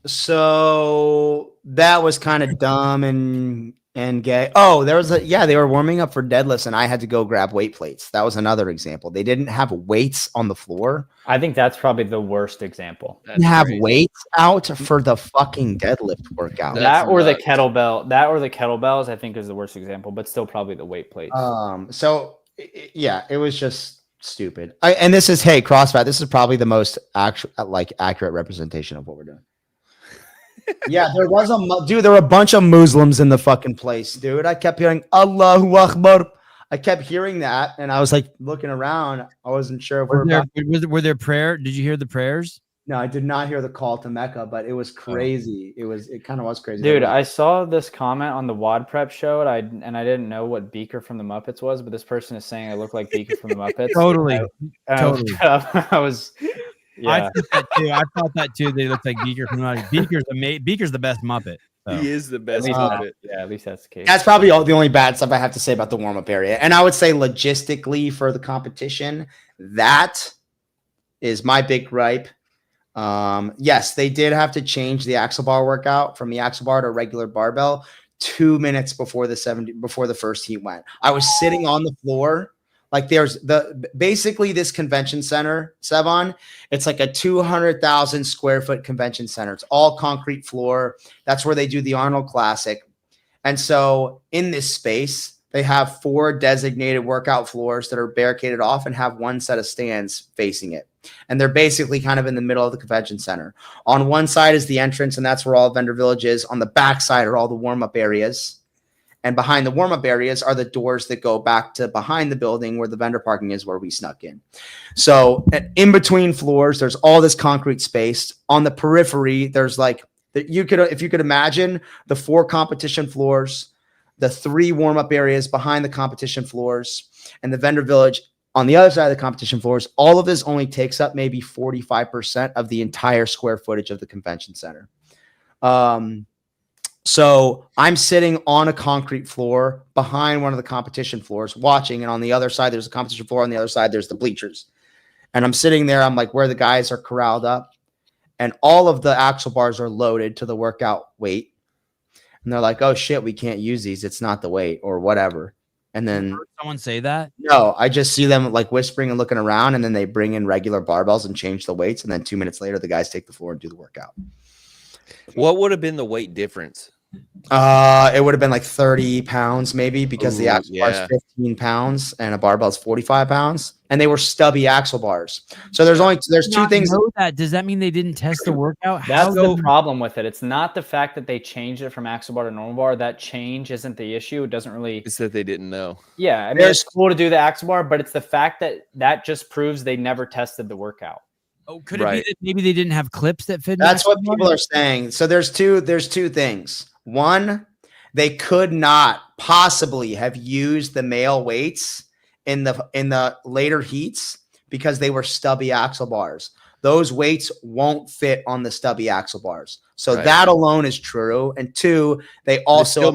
So that was kind of dumb and gay. Oh, they were warming up for deadlifts and I had to go grab weight plates. That was another example. They didn't have weights on the floor. I think that's probably the worst example. They didn't have weights out for the fucking deadlift workout. That or the kettlebells, I think is the worst example, but still probably the weight plates. It was just stupid. And this is, hey, CrossFit, this is probably the most accurate representation of what we're doing. Yeah, there were a bunch of Muslims in the fucking place, dude. I kept hearing Allahu Akbar. I kept hearing that, and I was like looking around. I wasn't sure if were there prayer? Did you hear the prayers? No, I did not hear the call to Mecca, but it was crazy. It kind of was crazy. Dude, I saw this comment on the Wad Prep show, and I didn't know what Beaker from the Muppets was, but this person is saying I look like Beaker from the Muppets. Totally. Totally. I was, I thought that too. I thought that too. They look like Beaker from Beaker's the best Muppet. So. He is the at best least Muppet. at least that's the case. That's probably the only bad stuff I have to say about the warm-up area. And I would say logistically for the competition, that is my big gripe. Yes, they did have to change the axle bar workout from the axle bar to a regular barbell 2 minutes before the first heat went. I was sitting on the floor. Like there's basically this convention center, Sevon. It's like a 200,000 square foot convention center. It's all concrete floor. That's where they do the Arnold Classic. And so in this space, they have 4 designated workout floors that are barricaded off and have 1 set of stands facing it. And they're basically kind of in the middle of the convention center. On one side is the entrance, and that's where all Vendor Village is. On the back side are all the warm-up areas. And behind the warm-up areas are the doors that go back to behind the building where the vendor parking is, where we snuck in. So in between floors, there's all this concrete space. On the periphery, there's like, if you could imagine the 4 competition floors, the 3 warm-up areas behind the competition floors, and the vendor village on the other side of the competition floors, all of this only takes up maybe 45% of the entire square footage of the convention center. So I'm sitting on a concrete floor behind one of the competition floors watching, and on the other side, there's a competition floor. On the other side, there's the bleachers. And I'm sitting there, I'm like where the guys are corralled up, and all of the axle bars are loaded to the workout weight. And they're like, oh shit, we can't use these. It's not the weight or whatever. And then someone say that? No, I just see them like whispering and looking around, and then they bring in regular barbells and change the weights. And then 2 minutes later, the guys take the floor and do the workout. What would have been the weight difference? It would have been like 30 pounds maybe, because the axle bar is 15 pounds and a barbell is 45 pounds, and they were stubby axle bars. So there's 2 things. Does that mean they didn't test the workout? That's the problem with it. It's not the fact that they changed it from axle bar to normal bar. That change isn't the issue. It doesn't really. It's that they didn't know. Yeah, I mean, it's cool to do the axle bar, but it's the fact that just proves they never tested the workout. Oh, could it be that maybe they didn't have clips that fit? That's what people are saying. So there's two things. One, they could not possibly have used the male weights in the later heats because they were stubby axle bars. Those weights won't fit on the stubby axle bars. So that alone is true. And 2, they also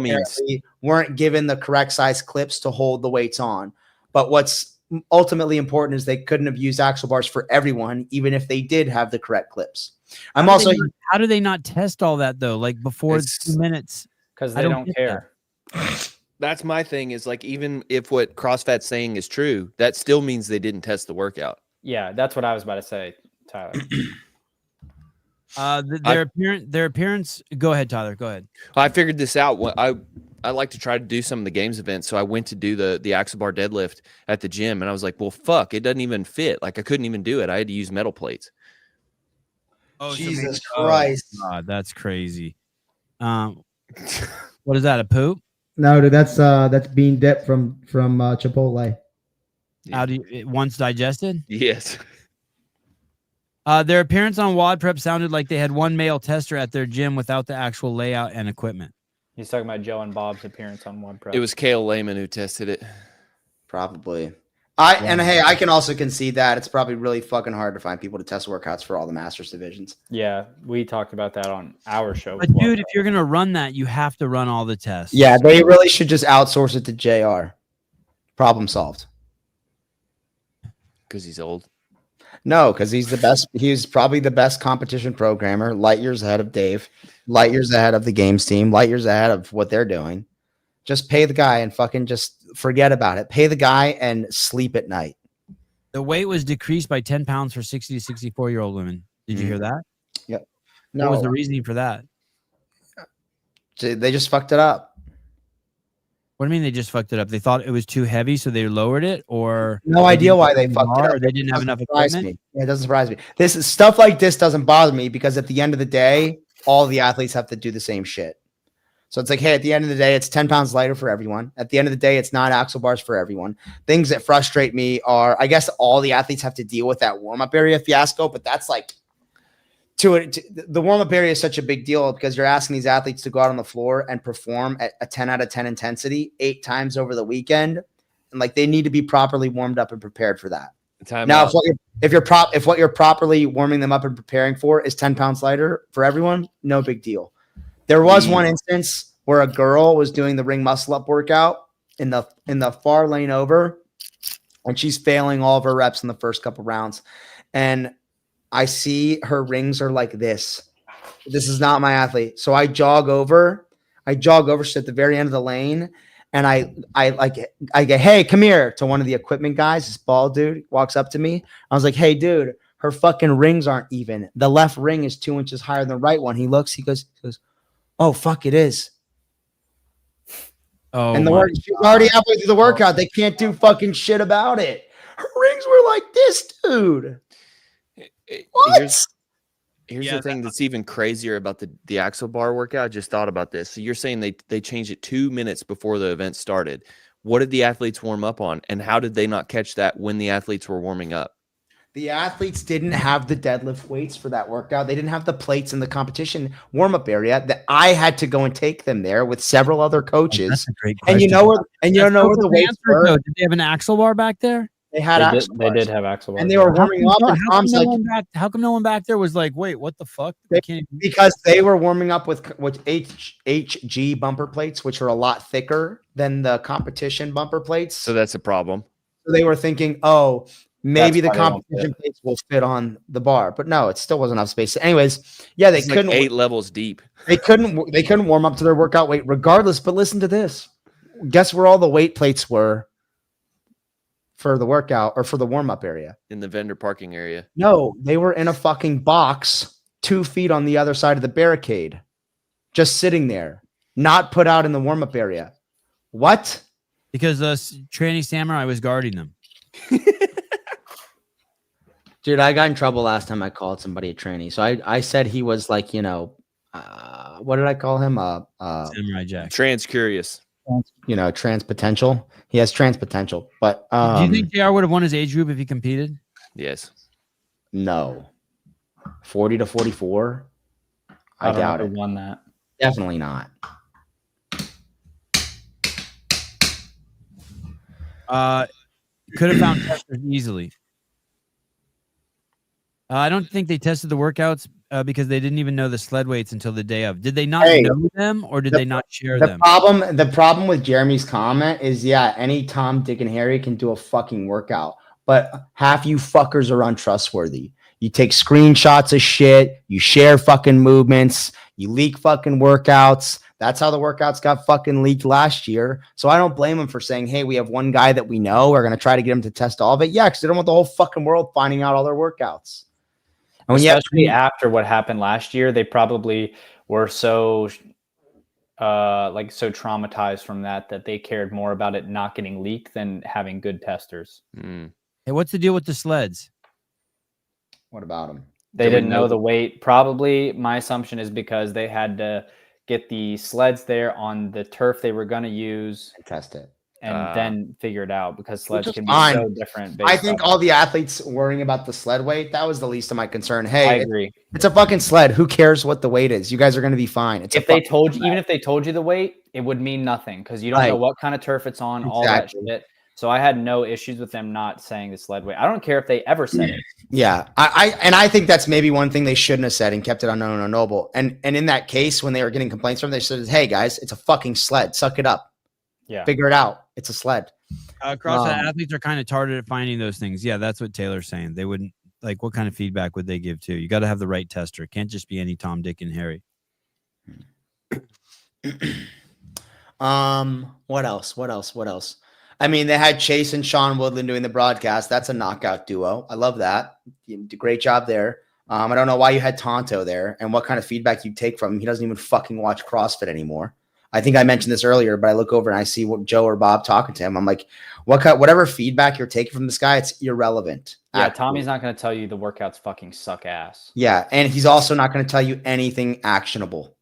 weren't given the correct size clips to hold the weights on. But what's ultimately important is they couldn't have used axle bars for everyone, even if they did have the correct clips. How do they not test all that though? Like before 2 minutes? Because they don't care. That's my thing, is like, even if what CrossFit's saying is true, that still means they didn't test the workout. Yeah, that's what I was about to say, Tyler. Their appearance. Go ahead, Tyler. Go ahead. I figured this out. I like to try to do some of the games events, so I went to do the axle bar deadlift at the gym, and I was like, well, fuck, it doesn't even fit. Like I couldn't even do it. I had to use metal plates. Oh, Jesus Christ! Oh, God, that's crazy. What is that? A poop? No, dude, that's bean dip from Chipotle. How do you once digested? Yes. Their appearance on Wad Prep sounded like they had one male tester at their gym without the actual layout and equipment. He's talking about Joe and Bob's appearance on Wad Prep. It was Cale Lehman who tested it. Probably. I can also concede that it's probably really fucking hard to find people to test workouts for all the Masters divisions. Yeah, we talked about that on our show. But dude, if you're gonna run that, you have to run all the tests. Yeah, they really should just outsource it to JR. Problem solved. Because he's old. No, because he's the best. He's probably the best competition programmer, light years ahead of Dave, light years ahead of the games team, light years ahead of what they're doing. Just pay the guy and fucking just forget about it. Pay the guy and sleep at night. The weight was decreased by 10 pounds for 60 to 64-year-old women. Did you hear that? Yep. What was the reasoning for that? They just fucked it up. What do you mean they just fucked it up? They thought it was too heavy, so they lowered it, or no idea why they fucked it up. Or they didn't have enough equipment. Yeah, it doesn't surprise me. This is stuff like this doesn't bother me because at the end of the day, all the athletes have to do the same shit. So it's like, hey, at the end of the day, it's 10 pounds lighter for everyone. At the end of the day, it's not axle bars for everyone. Things that frustrate me are, I guess all the athletes have to deal with that warm-up area fiasco, but that's like, the warm-up area is such a big deal because you're asking these athletes to go out on the floor and perform at a 10 out of 10 intensity 8 times over the weekend. And like they need to be properly warmed up and prepared for that. Now, if what you're properly warming them up and preparing for is 10 pounds lighter for everyone, no big deal. There was one instance where a girl was doing the ring muscle up workout in the far lane over, and she's failing all of her reps in the first couple rounds. And I see her rings are like this. This is not my athlete. So I jog over. She's at the very end of the lane. And I go, hey, come here, to one of the equipment guys. This bald dude walks up to me. I was like, hey, dude, her fucking rings aren't even. The left ring is 2 inches higher than the right one. He looks, he goes, oh, fuck, it is. Oh, and she's already halfway through the workout. They can't do fucking shit about it. Her rings were like this, dude. What? Here's the thing that's even crazier about the axle bar workout. I just thought about this. So you're saying they changed it 2 minutes before the event started. What did the athletes warm up on? And how did they not catch that when the athletes were warming up? The athletes didn't have the deadlift weights for that workout. They didn't have the plates in the competition warm-up area that I had to go and take them there with several other coaches. That's a great question. And you know where the weights were? Did they have an axle bar back there? They had They did have axle bars. and they were warming up. And Tom's like, how come no one back there was like, wait, what the fuck? because they were warming up with HG bumper plates, which are a lot thicker than the competition bumper plates. So that's a problem. So they were thinking, oh, maybe the competition plates will fit on the bar, but no, it still wasn't enough space. Anyways, yeah, they couldn't. Like 8 levels deep. They couldn't warm up to their workout weight regardless. But listen to this. Guess where all the weight plates were for the workout or for the warm-up area? In the vendor parking area. No, they were in a fucking box 2 feet on the other side of the barricade, just sitting there, not put out in the warm-up area. What? Because Tranny Samurai was guarding them. Dude, I got in trouble last time I called somebody a tranny. So I said he was like, what did I call him? Samurai Jack. Trans curious. Trans potential. He has trans potential. But do you think JR would have won his age group if he competed? Yes. No. 40 to 44. I doubt it. Won that. Definitely not. Could have found testers easily. I don't think they tested the workouts because they didn't even know the sled weights until the day of. Did they not know them, or did they not share them? The problem with Jeremy's comment is, any Tom, Dick, and Harry can do a fucking workout, but half you fuckers are untrustworthy. You take screenshots of shit, you share fucking movements, you leak fucking workouts. That's how the workouts got fucking leaked last year. So I don't blame them for saying, hey, we have one guy that we know. We're going to try to get him to test all of it. Yeah, because they don't want the whole fucking world finding out all their workouts. And especially after what happened last year, they probably were so traumatized from that they cared more about it not getting leaked than having good testers. Hey, what's the deal with the sleds? What about them? They didn't know the weight. Probably my assumption is because they had to get the sleds there on the turf they were going to use and test it. And then figure it out, because sleds can be so different. I think all the athletes worrying about the sled weight, that was the least of my concern. Hey, I agree. It's a fucking sled. Who cares what the weight is? You guys are going to be fine. Even if they told you the weight, it would mean nothing, because you don't know what kind of turf it's on, all that shit. So I had no issues with them not saying the sled weight. I don't care if they ever said it. Yeah. I think that's maybe one thing they shouldn't have said and kept it unknown and unknowable. And in that case, when they were getting complaints from them, they said, hey guys, it's a fucking sled. Suck it up. Yeah. Figure it out. It's a sled. CrossFit athletes are kind of targeted at finding those things. Yeah, that's what Taylor's saying. They wouldn't, like, what kind of feedback would they give to? You got to have the right tester. It can't just be any Tom, Dick, and Harry. What else? I mean, they had Chase and Sean Woodland doing the broadcast. That's a knockout duo. I love that. You did a great job there. I don't know why you had Tonto there and what kind of feedback you take from him. He doesn't even fucking watch CrossFit anymore. I think I mentioned this earlier, but I look over and I see what Joe or Bob talking to him. I'm like, whatever feedback you're taking from this guy, it's irrelevant. Yeah, Tommy's not going to tell you the workouts fucking suck ass. Yeah, and he's also not going to tell you anything actionable.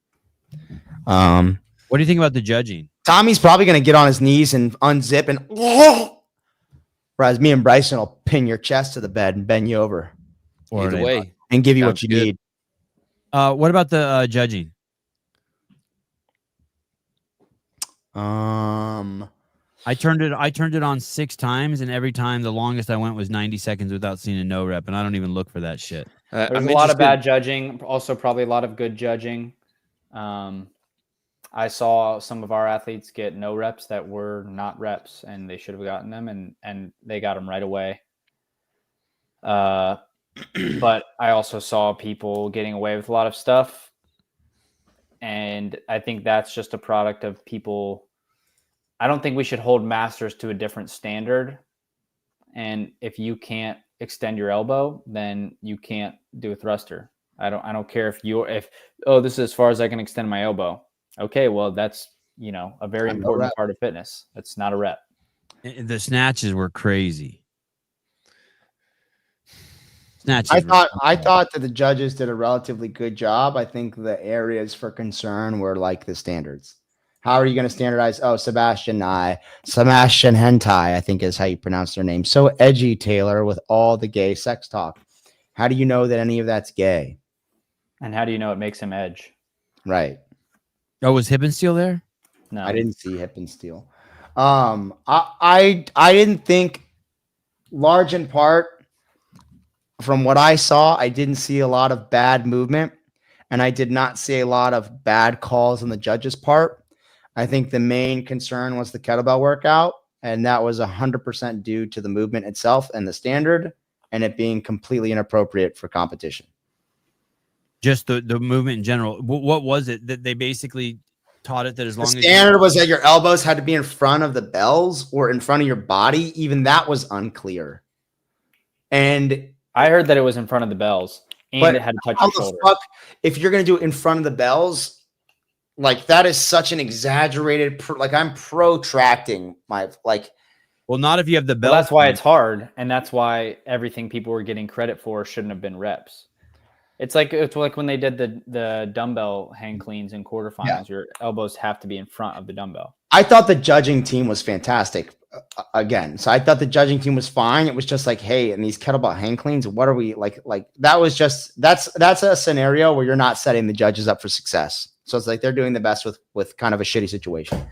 What do you think about the judging? Tommy's probably going to get on his knees and unzip and whereas me and Bryson will pin your chest to the bed and bend you over. Either way. And give you what you need. What about the judging? I turned it on 6 times, and every time the longest I went was 90 seconds without seeing a no rep, and I don't even look for that shit. There's I'm a lot of interested- bad judging, also probably a lot of good judging. I saw some of our athletes get no reps that were not reps, and they should have gotten them, and they got them right away. But I also saw people getting away with a lot of stuff, and I think that's just a product of people. I don't think we should hold masters to a different standard. And if you can't extend your elbow, then you can't do a thruster. I don't care if this is as far as I can extend my elbow. Okay, well, that's, a very important part of fitness. That's not a rep. The snatches were crazy. I thought that the judges did a relatively good job. I think the areas for concern were like the standards. How are you going to standardize? Oh, Sebastian Hentai, I think is how you pronounce their name. So edgy, Taylor, with all the gay sex talk. How do you know that any of that's gay? And how do you know it makes him edge? Right. Oh, was Hippensteel there? No, I didn't see Hippensteel. I didn't think, large in part, from what I saw, I didn't see a lot of bad movement, and I did not see a lot of bad calls on the judges' part. I think the main concern was the kettlebell workout, and that was 100% due to the movement itself and the standard, and it being completely inappropriate for competition. Just the movement in general. What was it that they basically taught it that as long as the standard was that your elbows had to be in front of the bells or in front of your body? Even that was unclear. And I heard that it was in front of the bells, and it had to touch your shoulder. Fuck, if you're going to do it in front of the bells, like that is such an exaggerated, I'm protracting my, well, not if you have the belt. Well, that's why it's hard, and that's why everything people were getting credit for shouldn't have been reps. It's like when they did the dumbbell hang cleans in quarterfinals. Yeah. Your elbows have to be in front of the dumbbell. I thought the judging team was fantastic. Again, so I thought the judging team was fine. It was just like, hey, in these kettlebell hang cleans, what are we like? That was just that's a scenario where you're not setting the judges up for success. So it's like they're doing the best with kind of a shitty situation.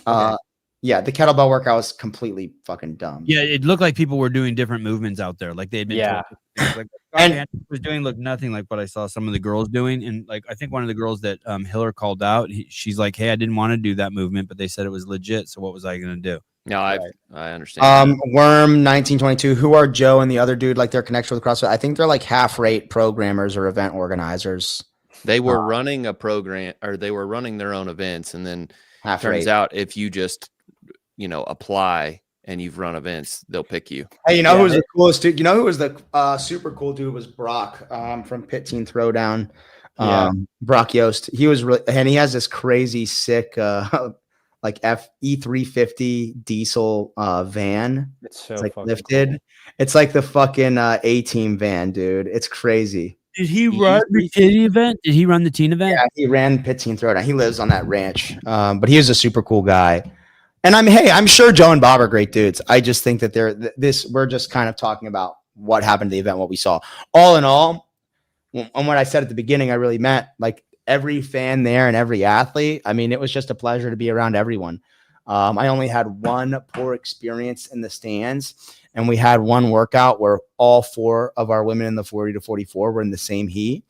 Okay. Yeah, the kettlebell workout was completely fucking dumb. Yeah, it looked like people were doing different movements out there. Like they had been told. Like and was doing looked nothing like what I saw some of the girls doing. And like I think one of the girls that Hiller called out, she's like, hey, I didn't want to do that movement, but they said it was legit. So what was I going to do? No, I understand. Worm 1922. Who are Joe and the other dude? Like their connection with CrossFit? I think they're like half rate programmers or event organizers. They were running a program, or they were running their own events, and then turns out if you just apply and you've run events, they'll pick you. Hey, who was the coolest dude? Who was the super cool dude? Was Brock from Pit Team Throwdown. Brock Yost. He was really, and he has this crazy sick like E350 diesel van. It's so like lifted. Cool. It's like the fucking A-Team van, dude. It's crazy. Did he run the teen event? Did he run the teen event? Yeah, he ran Pit Team Throwdown. He lives on that ranch. But he was a super cool guy. And I'm sure Joe and Bob are great dudes. I just think that we're just kind of talking about what happened to the event, what we saw. All in all, on what I said at the beginning, I really meant like every fan there and every athlete. I mean, it was just a pleasure to be around everyone. I only had one poor experience in the stands, and we had one workout where all 4 of our women in the 40 to 44 were in the same heat,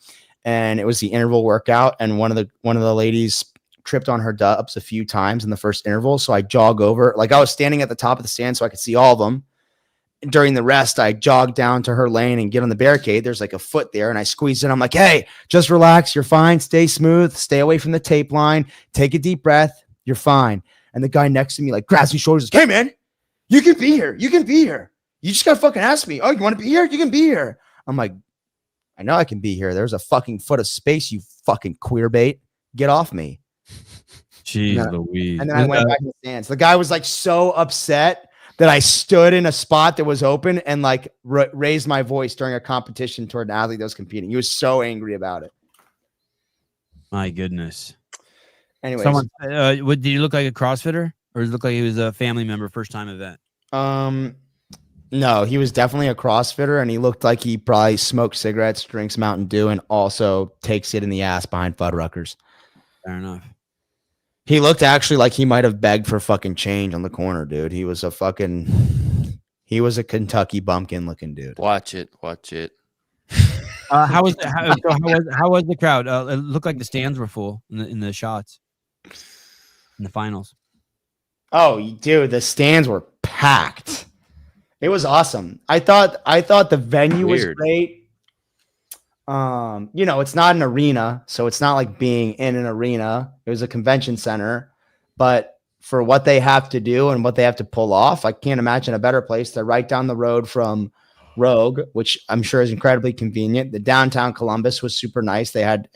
and it was the interval workout. And one of the ladies tripped on her dubs a few times in the first interval. So I jog over, like I was standing at the top of the stand so I could see all of them. And during the rest, I jogged down to her lane and get on the barricade. There's like a foot there, and I squeezed in. I'm like, hey, just relax. You're fine. Stay smooth. Stay away from the tape line. Take a deep breath. You're fine. And the guy next to me like grabs me shoulders. Like, hey man, you can be here. You can be here. You just gotta fucking ask me. Oh, you want to be here? You can be here. I'm like, I know I can be here. There's a fucking foot of space, you fucking queer bait. Get off me. Jeez Louise. And then I went back to the stands. The guy was like so upset that I stood in a spot that was open and like raised my voice during a competition toward an athlete that was competing. He was so angry about it. My goodness. Anyways, did he look like a CrossFitter, or did it look like he was a family member, first time event? No, he was definitely a CrossFitter, and he looked like he probably smoked cigarettes, drinks Mountain Dew, and also takes it in the ass behind Fuddruckers. Fair enough. He looked actually like he might have begged for fucking change on the corner, dude. He was a Kentucky bumpkin looking dude. Watch it. Watch it. How was the crowd? It looked like the stands were full in the shots in the finals. Oh, dude, the stands were packed. It was awesome. I thought the venue was Weird. great. It's not an arena, so it's not like being in an arena. It was a convention center, but for what they have to do and what they have to pull off, I can't imagine a better place. They're right down the road from Rogue, which I'm sure is incredibly convenient. The downtown Columbus was super nice. They had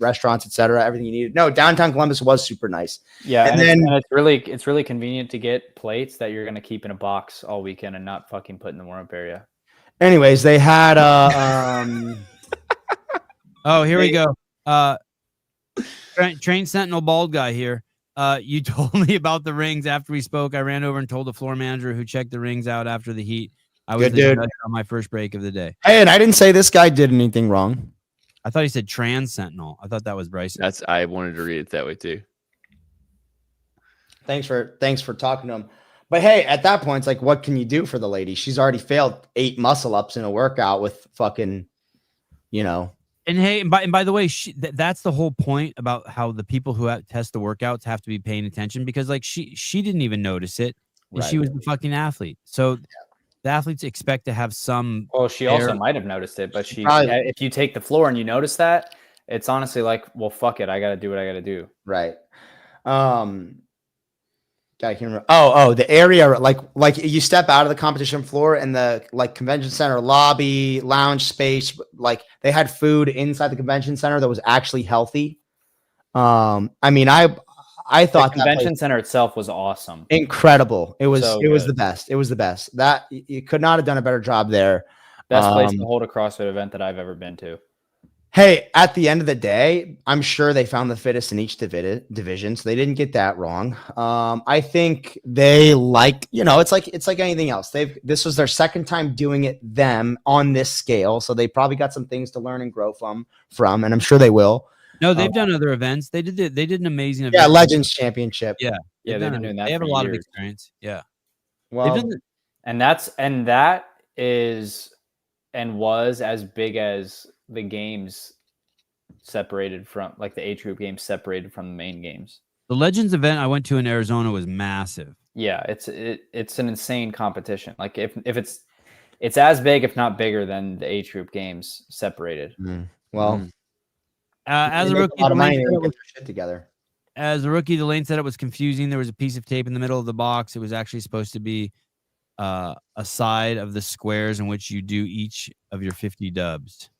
restaurants, etc., everything you needed. No, downtown Columbus was super nice. Yeah, And and then- it's really convenient to get plates that you're gonna keep in a box all weekend and not fucking put in the warm-up area. Anyways, they had Oh, here we go. Train Sentinel bald guy here. You told me about the rings after we spoke. I ran over and told the floor manager who checked the rings out after the heat. I was Good the dude. judge on my first break of the day. Hey, and I didn't say this guy did anything wrong. I thought he said trans sentinel. I thought that was Bryson. I wanted to read it that way too. Thanks for talking to him. But hey, at that point, it's like, what can you do for the lady? She's already failed 8 muscle ups in a workout with fucking, And hey, and by the way, that's the whole point about how the people who test the workouts have to be paying attention, because like she didn't even notice it, and she was the fucking athlete. So the athletes expect to have some. Well, she also might have noticed it, but Probably- if you take the floor and you notice that, it's honestly like, well, fuck it, I got to do what I got to do. right. I can't remember. Oh, the area, like you step out of the competition floor and the like convention center lobby, lounge space, like they had food inside the convention center that was actually healthy. I thought The convention center itself was awesome. incredible. It was So it was good. the best. It was the best. That you could not have done a better job there. Best place to hold a CrossFit event that I've ever been to. Hey, at the end of the day, I'm sure they found the fittest in each division, so they didn't get that wrong. I think they it's like anything else. This was their second time doing it on this scale, so they probably got some things to learn and grow from, and I'm sure they will. No, they've done other events. They did an amazing event. Yeah, Legends Championship. Yeah, Yeah, they've been doing that. They have for a lot of years. experience. Yeah. Well, They've done- And that is and was as big as the games separated from, like, the age group games separated from the main games. The Legends event I went to in Arizona was massive. Yeah, it's an insane competition. Like if it's as big, if not bigger, than the age group games separated. well, As they a make rookie, a lot of money, Delane they said get it was- their shit together. as a rookie, Delane said it was confusing. There was a piece of tape in the middle of the box. It was actually supposed to be a side of the squares in which you do each of your 50 dubs.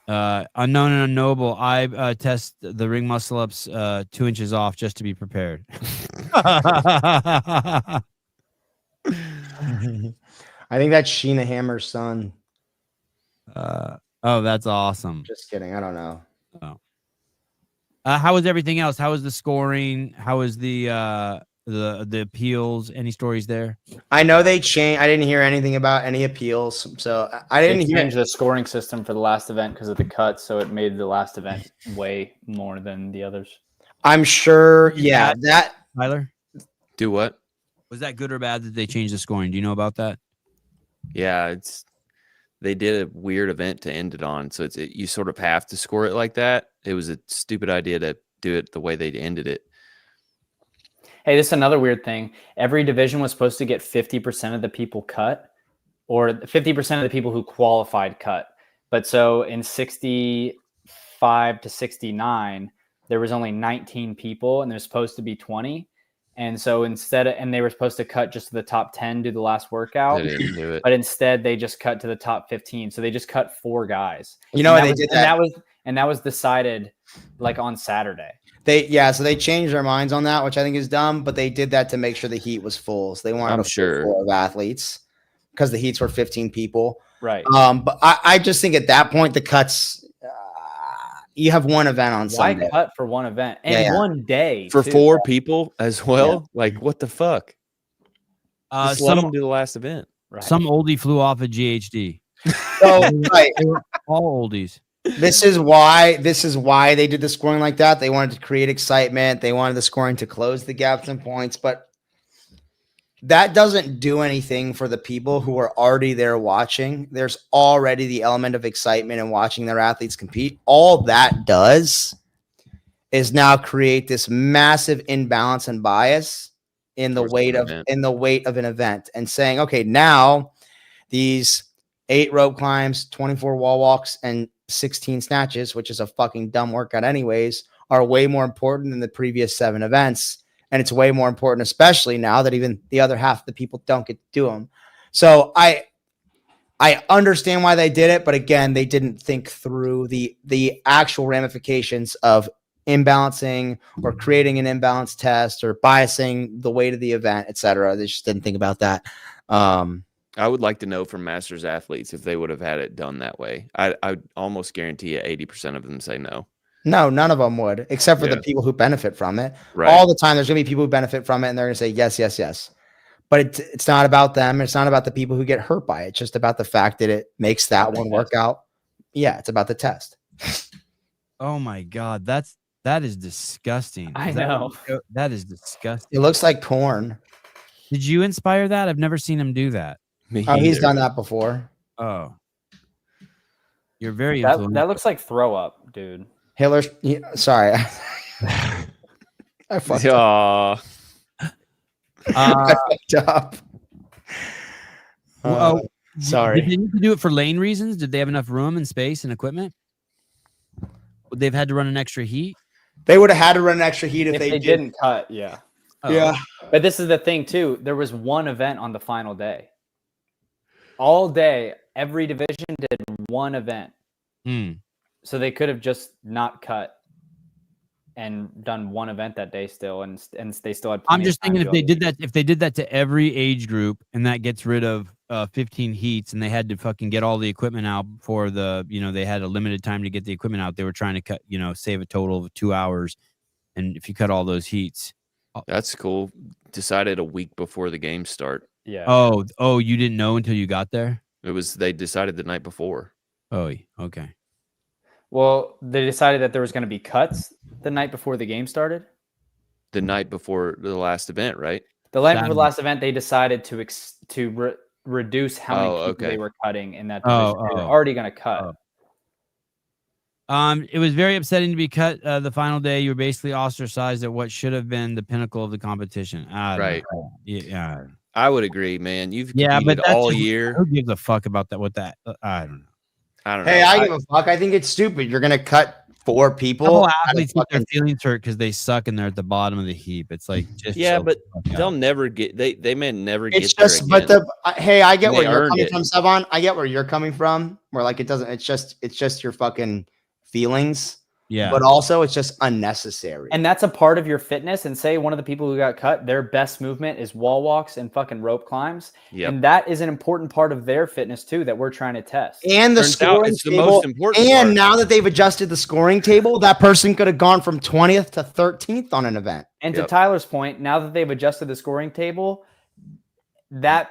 Unknown and unknowable. I test the ring muscle ups 2 inches off just to be prepared. I think that's Sheena Hammer's son. Oh, that's awesome. Just kidding. I don't know. How was everything else? How was the scoring? How was the appeals? Any stories there? I know they changed. I didn't hear anything about any appeals, so I They didn't hear. changed the scoring system for the last event because of the cuts, so it made the last event way more than the others. I'm sure. Yeah, that Tyler, Do what? was that good or bad that they changed the scoring? Do you know about that? Yeah, they did a weird event to end it on, so you sort of have to score it like that. It was a stupid idea to do it the way they ended it. Hey, this is another weird thing. Every division was supposed to get 50% of the people cut, or 50% of the people who qualified cut. But so in 65 to 69, there was only 19 people, and there's supposed to be 20. And so and they were supposed to cut just to the top 10, do the last workout. They didn't do it. But instead, they just cut to the top 15. So they just cut 4 guys. you know And they was- did and that. that was decided like on Saturday. So they changed their minds on that, which I think is dumb. But they did that to make sure the heat was full. So they wanted I'm a full sure. floor of athletes because the heats were 15 people. Right. But I just think at that point the cuts, you have one event on Why Sunday. cut for one event and one day for too? 4 people as well? Like, what the fuck? Just let Some them do the last event. Right. some oldie flew off a GHD. So right, They were all oldies. this is why they did the scoring like that. They wanted to create excitement. They wanted the scoring to close the gaps in points, but that doesn't do anything for the people who are already there watching. There's already the element of excitement in watching their athletes compete. All that does is now create this massive imbalance and bias in the Towards weight one of event. an event, and saying, okay, now these 8 rope climbs, 24 wall walks, and 16 snatches, which is a fucking dumb workout anyways, are way more important than the previous 7 events. And it's way more important, especially now that even the other half of the people don't get to do them. So I understand why they did it, but again, they didn't think through the actual ramifications of imbalancing or creating an imbalance test or biasing the weight of the event, etc. They just didn't think about that. I would like to know from Masters athletes if they would have had it done that way. I almost guarantee you 80% of them say no. No, none of them would, except for Yeah. the people who benefit from it. Right. All the time, there's going to be people who benefit from it, and they're going to say yes, yes, yes. But it's not about them. It's not about the people who get hurt by it. It's just about the fact that it makes that one work out. Yeah, it's about the test. Oh my god, that is disgusting. I Is that know. that is disgusting. It looks like corn. Did you inspire that? I've never seen him do that. Me Oh, he's either. done that before. Oh, you're very That influential. looks like throw up, dude. Hitler's. Sorry, I fucked up. Aw. I fucked up. Oh, sorry. Did they need to do it for lane reasons? Did they have enough room and space and equipment? Would they've had to run an extra heat? They would have had to run an extra heat if, If they they didn't cut, yeah. Oh. Yeah. But this is the thing too. There was one event on the final day. All day, every division did one event. Hmm. So they could have just not cut and done one event that day still, and they still had. I'm plenty of just time thinking to if they go. did that, if they did that to every age group, and that gets rid of 15 heats, and they had to fucking get all the equipment out for they had a limited time to get the equipment out. They were trying to cut, save a total of 2 hours, and if you cut all those heats, That's cool. Decided a week before the games start. Yeah. oh, you didn't know until you got there. They decided the night before. Oh, okay. Well, they decided that there was going to be cuts the night before the game started. The night before the last event, right? The night before Saturday. the last event, they decided to reduce how many people okay. they were cutting in that division. They were oh. already going to cut. It was very upsetting to be cut the final day. You were basically ostracized at what should have been the pinnacle of the competition. I don't Right. know. Yeah. I would agree, man. You've Yeah, competed but that's all just- year. Who gives a fuck about that? What that? I don't know. I don't know. Hey, I give a fuck. I think it's stupid. You're gonna cut 4 people. Couple out of athletes get their fucking- feelings hurt because they suck and they're at the bottom of the heap. It's like just Yeah, chill but the fuck they'll out. never get. They may never It's get just, there but again. hey, I get They where you're earned coming it. from, Savon. I get where you're coming from. Where like it doesn't. It's just your fucking feelings. Yeah. But also, it's just unnecessary. And that's a part of your fitness. And say one of the people who got cut, their best movement is wall walks and fucking rope climbs. Yep. And that is an important part of their fitness too that we're trying to test. And the Turns out scoring it's the table, most important and part. now that they've adjusted the scoring table, that person could have gone from 20th to 13th on an event. And Yep. to Tyler's point, now that they've adjusted the scoring table, that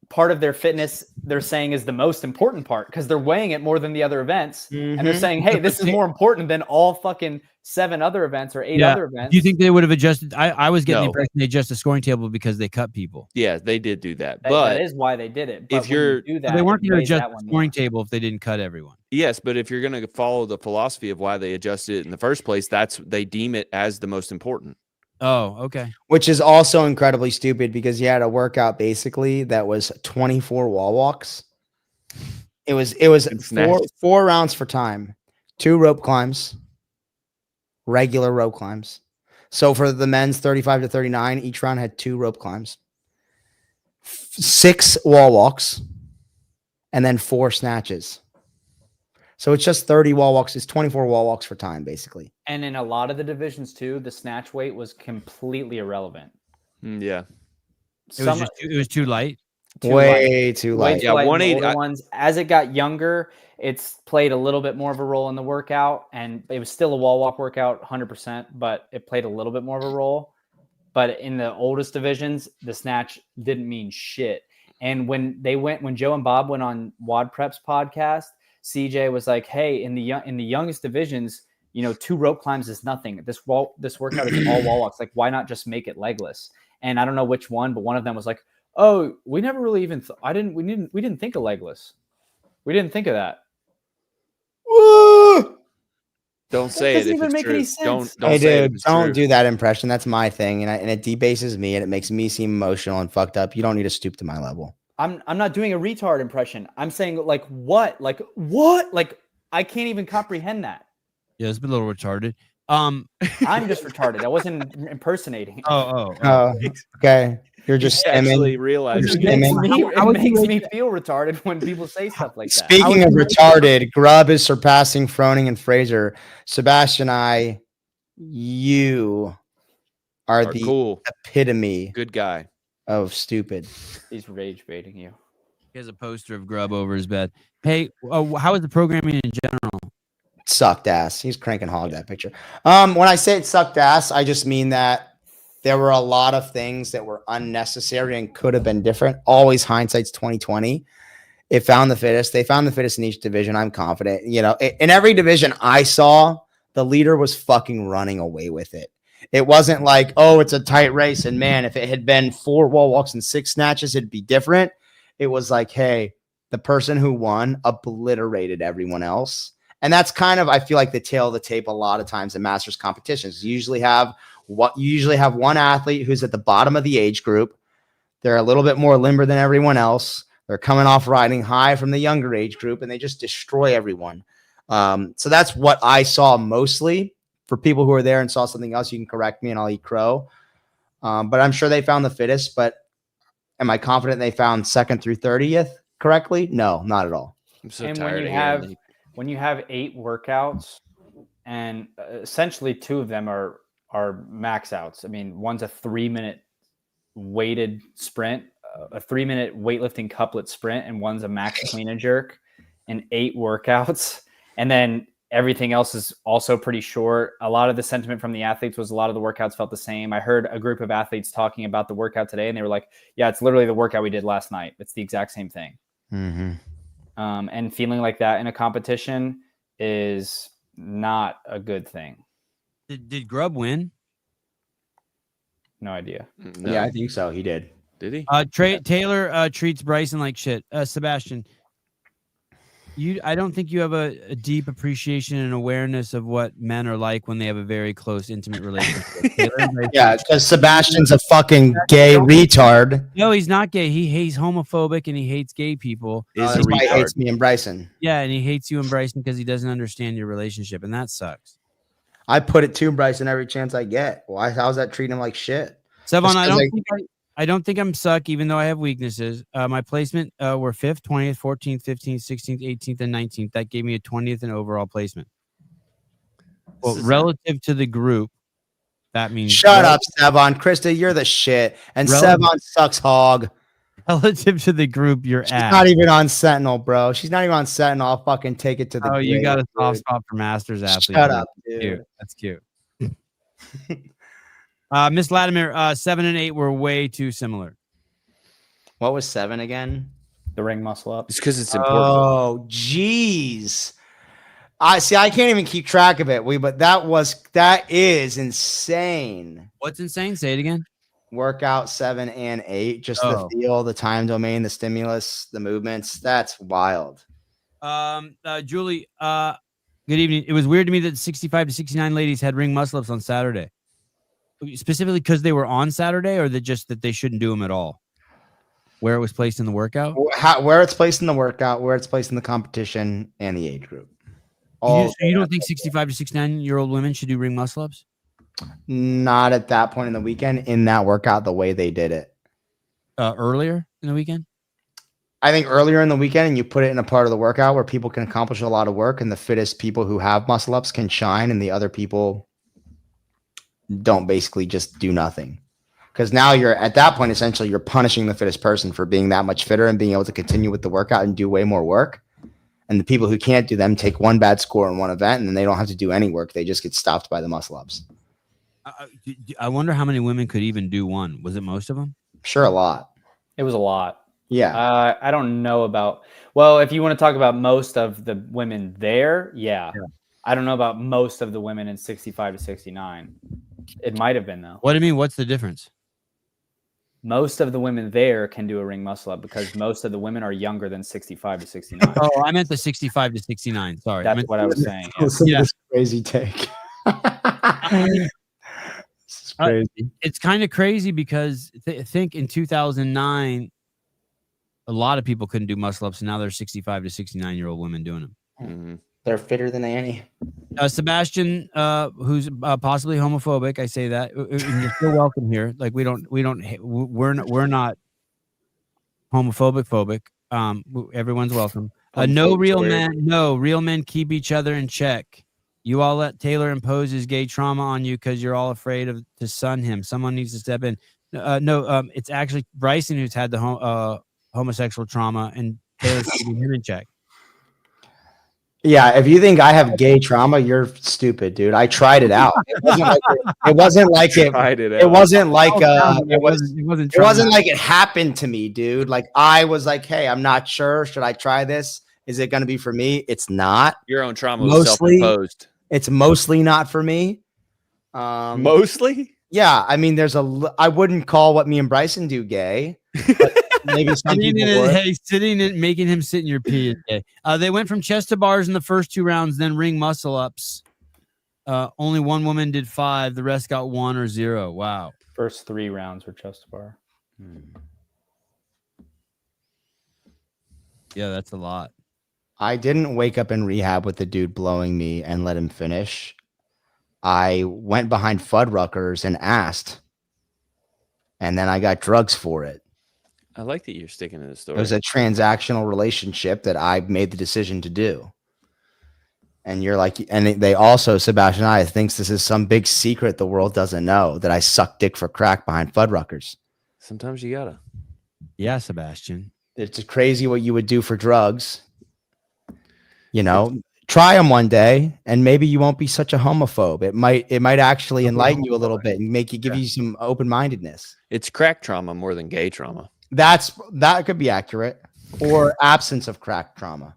part of their fitness they're saying is the most important part because they're weighing it more than the other events. And they're Mhm. saying, hey, this is more important than all fucking 7 other events or 8 Yeah. other events. Do you think they would have adjusted? I was getting the No. impression they adjusted the scoring table because they cut people. Yeah, they did do that. that But is why they did it? But if when you you're- do So that, they weren't it going to weighs adjust that the one scoring more. table if they didn't cut everyone. yes, but if you're going to follow the philosophy of why they adjusted it in the first place, they deem it as the most important. Oh, okay. Which is also incredibly stupid because you had a workout basically that was 24 wall walks. It was And snatches. four rounds for time, 2 rope climbs, regular rope climbs. So for the men's 35 to 39, each round had 2 rope climbs, 6 wall walks, and then 4 snatches. So it's just 30 wall walks. It's 24 wall walks for time, basically. And in a lot of the divisions too, the snatch weight was completely irrelevant. Yeah. It was too light. Way too light. Yeah, light in the 180 older ones. As it got younger, it's played a little bit more of a role in the workout, and it was still a wall walk workout, 100%, but it played a little bit more of a role. But in the oldest divisions, the snatch didn't mean shit. And when Joe and Bob went on Wad Prep's podcast, CJ was like, "Hey, in the youngest divisions, 2 rope climbs is nothing. This workout is all wall walks. Like, why not just make it legless?" And I don't know which one, but one of them was like, "Oh, we never really even we didn't think of legless. We didn't think of that." Woo! Don't say it if it's true. Don't Hey, say it if dude, it's don't true. do that impression. That's my thing, and it debases me, and it makes me seem emotional and fucked up. You don't need to stoop to my level. I'm not doing a retard impression. I'm saying like what? Like what? Like I can't even comprehend that. Yeah, it's a little retarded. I'm just retarded. I wasn't impersonating. Oh. Okay. You're just actually realize It it. makes me feel retarded when people say stuff like that. Speaking of retarded, Grubb is surpassing Froning and Fraser. Sebastian, you are the cool epitome good guy of stupid. He's rage baiting you. He has a poster of Grubb over his bed. Hey, how is the programming in general? Sucked ass. He's cranking hog that picture. When I say it sucked ass, I just mean that there were a lot of things that were unnecessary and could have been different. Always hindsight's 2020. It found the fittest. They found the fittest in each division. I'm confident. In every division I saw, the leader was fucking running away with it. It wasn't like, oh, it's a tight race. And man, if it had been 4 wall walks and 6 snatches, it'd be different. It was like, hey, the person who won obliterated everyone else. And that's kind of, I feel like, the tail of the tape a lot of times in masters competitions. You usually have one athlete who's at the bottom of the age group. They're a little bit more limber than everyone else. They're coming off riding high from the younger age group, and they just destroy everyone. So that's what I saw mostly. For people who are there and saw something else, you can correct me and I'll eat crow. But I'm sure they found the fittest. But am I confident they found 2nd through 30th correctly? No, not at all. I'm so And tired when you have 8 workouts, and essentially 2 of them are max outs. I mean, one's a 3-minute weighted sprint, a 3-minute weightlifting couplet sprint, and one's a max clean and jerk, and 8 workouts. And then everything else is also pretty short. A lot of the sentiment from the athletes was a lot of the workouts felt the same. I heard a group of athletes talking about the workout today, and they were like, yeah, it's literally the workout we did last night. It's the exact same thing. Mm-hmm. And feeling like that in a competition is not a good thing. Did Grubb win? No idea. No. Yeah, I think so. He did. Did he? Taylor treats Bryson like shit. Sebastian, I don't think you have a deep appreciation and awareness of what men are like when they have a very close, intimate relationship. Yeah, because Sebastian's a fucking gay retard. No, he's not gay. He's homophobic and he hates gay people. That's why he hates me and Bryson. Yeah, and he hates you and Bryson because he doesn't understand your relationship, and that sucks. I put it to Bryson every chance I get. How's that treating him like shit? Sevon, I don't think I'm suck, even though I have weaknesses. My placement were 5th, 20th, 14th, 15th, 16th, 18th, and 19th. That gave me a 20th in overall placement. Well, relative to the group, that means shut up, Sevon. Krista, you're the shit. And Sevon sucks hog. Relative to the group, you're She's not even on Sentinel, bro. She's not even on Sentinel. I'll fucking take it to the grave, you got a soft dude. spot for Masters athletes. Shut up, dude. That's cute. Miss Latimer, 7 and 8 were way too similar. What was 7 again? The ring muscle up. It's because it's important. Oh, jeez. I can't even keep track of it. But that is insane. What's insane? Say it again. Workout 7 and 8, just the feel, the time domain, the stimulus, the movements. That's wild. Julie, good evening. It was weird to me that 65 to 69 ladies had ring muscle ups on Saturday. Specifically because they were on Saturday, or that they shouldn't do them at all? Where it was placed in the workout? Where it's placed in the workout, where it's placed in the competition, and the age group. You don't think 65 to 69-year-old women should do ring muscle ups? Not at that point in the weekend, in that workout, the way they did it. Earlier in the weekend? I think earlier in the weekend, and you put it in a part of the workout where people can accomplish a lot of work, and the fittest people who have muscle ups can shine, and the other people don't basically just do nothing. Because now you're at that point, essentially, you're punishing the fittest person for being that much fitter and being able to continue with the workout and do way more work. And the people who can't do them take one bad score in one event, and then they don't have to do any work. They just get stopped by the muscle ups. I wonder how many women could even do one. Was it most of them? Sure, a lot. It was a lot. Yeah. I don't know about. Well, if you want to talk about most of the women there, yeah. I don't know about most of the women in 65 to 69. It might have been though. What do you mean? What's the difference? Most of the women there can do a ring muscle up because most of the women are younger than 65 to 69. Oh, I meant the 65 to 69. Sorry. That's what I was saying. Yeah. Listen to this crazy take. This is crazy. It's kind of crazy because I think in 2009, a lot of people couldn't do muscle ups, and now there's 65 to 69-year-old women doing them. Mhm. They're fitter than any. Sebastian, who's possibly homophobic, I say that you're still welcome here. Like we're not homophobic. Everyone's welcome. No real men keep each other in check. You all let Taylor impose his gay trauma on you because you're all afraid to sun him. Someone needs to step in. It's actually Bryson who's had the homosexual trauma, and Taylor's keeping him in check. Yeah, if you think I have gay trauma, you're stupid, dude. I tried it out. It wasn't like it happened to me, dude. Like I was like, hey, I'm not sure. Should I try this? Is it going to be for me? It's not. Your own trauma was self-imposed. It's mostly not for me. Mostly? Yeah, I mean, I wouldn't call what me and Bryson do gay. But maybe some people would. Making him sit in your pee. They went from chest to bars in the first 2 rounds, then ring muscle ups. Only one woman did 5. The rest got 1 or 0. Wow. First 3 rounds were chest to bar. Yeah, that's a lot. I didn't wake up in rehab with the dude blowing me and let him finish. I went behind Fuddruckers and asked, and then I got drugs for it. I like that you're sticking to the story. It was a transactional relationship that I made the decision to do. And you're like, and they also, Sebastian and I thinks this is some big secret the world doesn't know, that I suck dick for crack behind Fuddruckers. Sometimes you gotta. Yeah, Sebastian. It's crazy what you would do for drugs. You know, try them one day and maybe you won't be such a homophobe. It might actually enlighten you a little bit and give you some open-mindedness. It's crack trauma more than gay trauma. That could be accurate, or absence of crack trauma.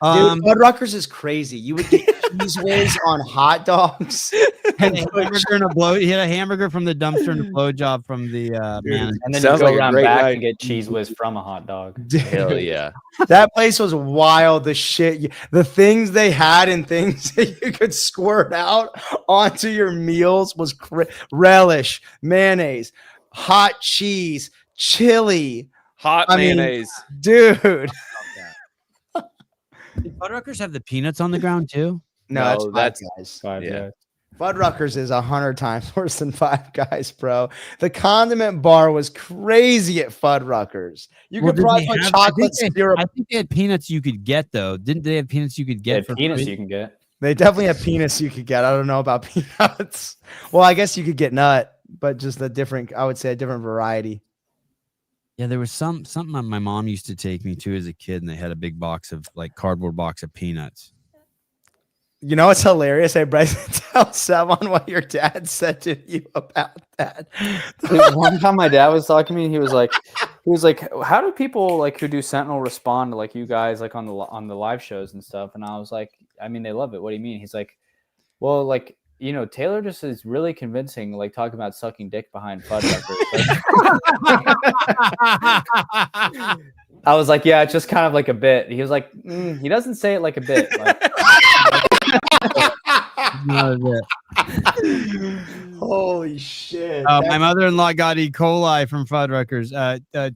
Dude, Fuddruckers is crazy. You would get cheese whiz on hot dogs and he had a hamburger from the dumpster and a blowjob from the man. And then you go around back and get cheese whiz from a hot dog. Dude, hell yeah. That place was wild. The shit, the things they had and things that you could squirt out onto your meals was relish, mayonnaise, hot cheese, chili, mayonnaise. Dude. Did Fuddruckers have the peanuts on the ground too? No, that's Five Guys. Fuddruckers is 100 times worse than Five Guys, bro. The condiment bar was crazy at Fuddruckers. You could probably put chocolate syrup. I think they had peanuts you could get though. Didn't they have peanuts you could get? Peanuts you can get. They definitely have peanuts you could get. I don't know about peanuts. Well, I guess you could get nut, but just I would say a different variety. Yeah, there was something my mom used to take me to as a kid, and they had a big cardboard box of peanuts. You know what's hilarious? Hey, Bryson, tell Savon what your dad said to you about that. One time my dad was talking to me, he was like, how do people who do Sentinel respond to you guys on the live shows and stuff? And I was like, I mean, they love it. What do you mean? He's like, well, Taylor just is really convincing, talking about sucking dick behind Fuddruckers. I was like, yeah, it's just kind of like a bit. He was like, he doesn't say it like a bit. Holy shit. My mother-in-law got E. coli from Fuddruckers.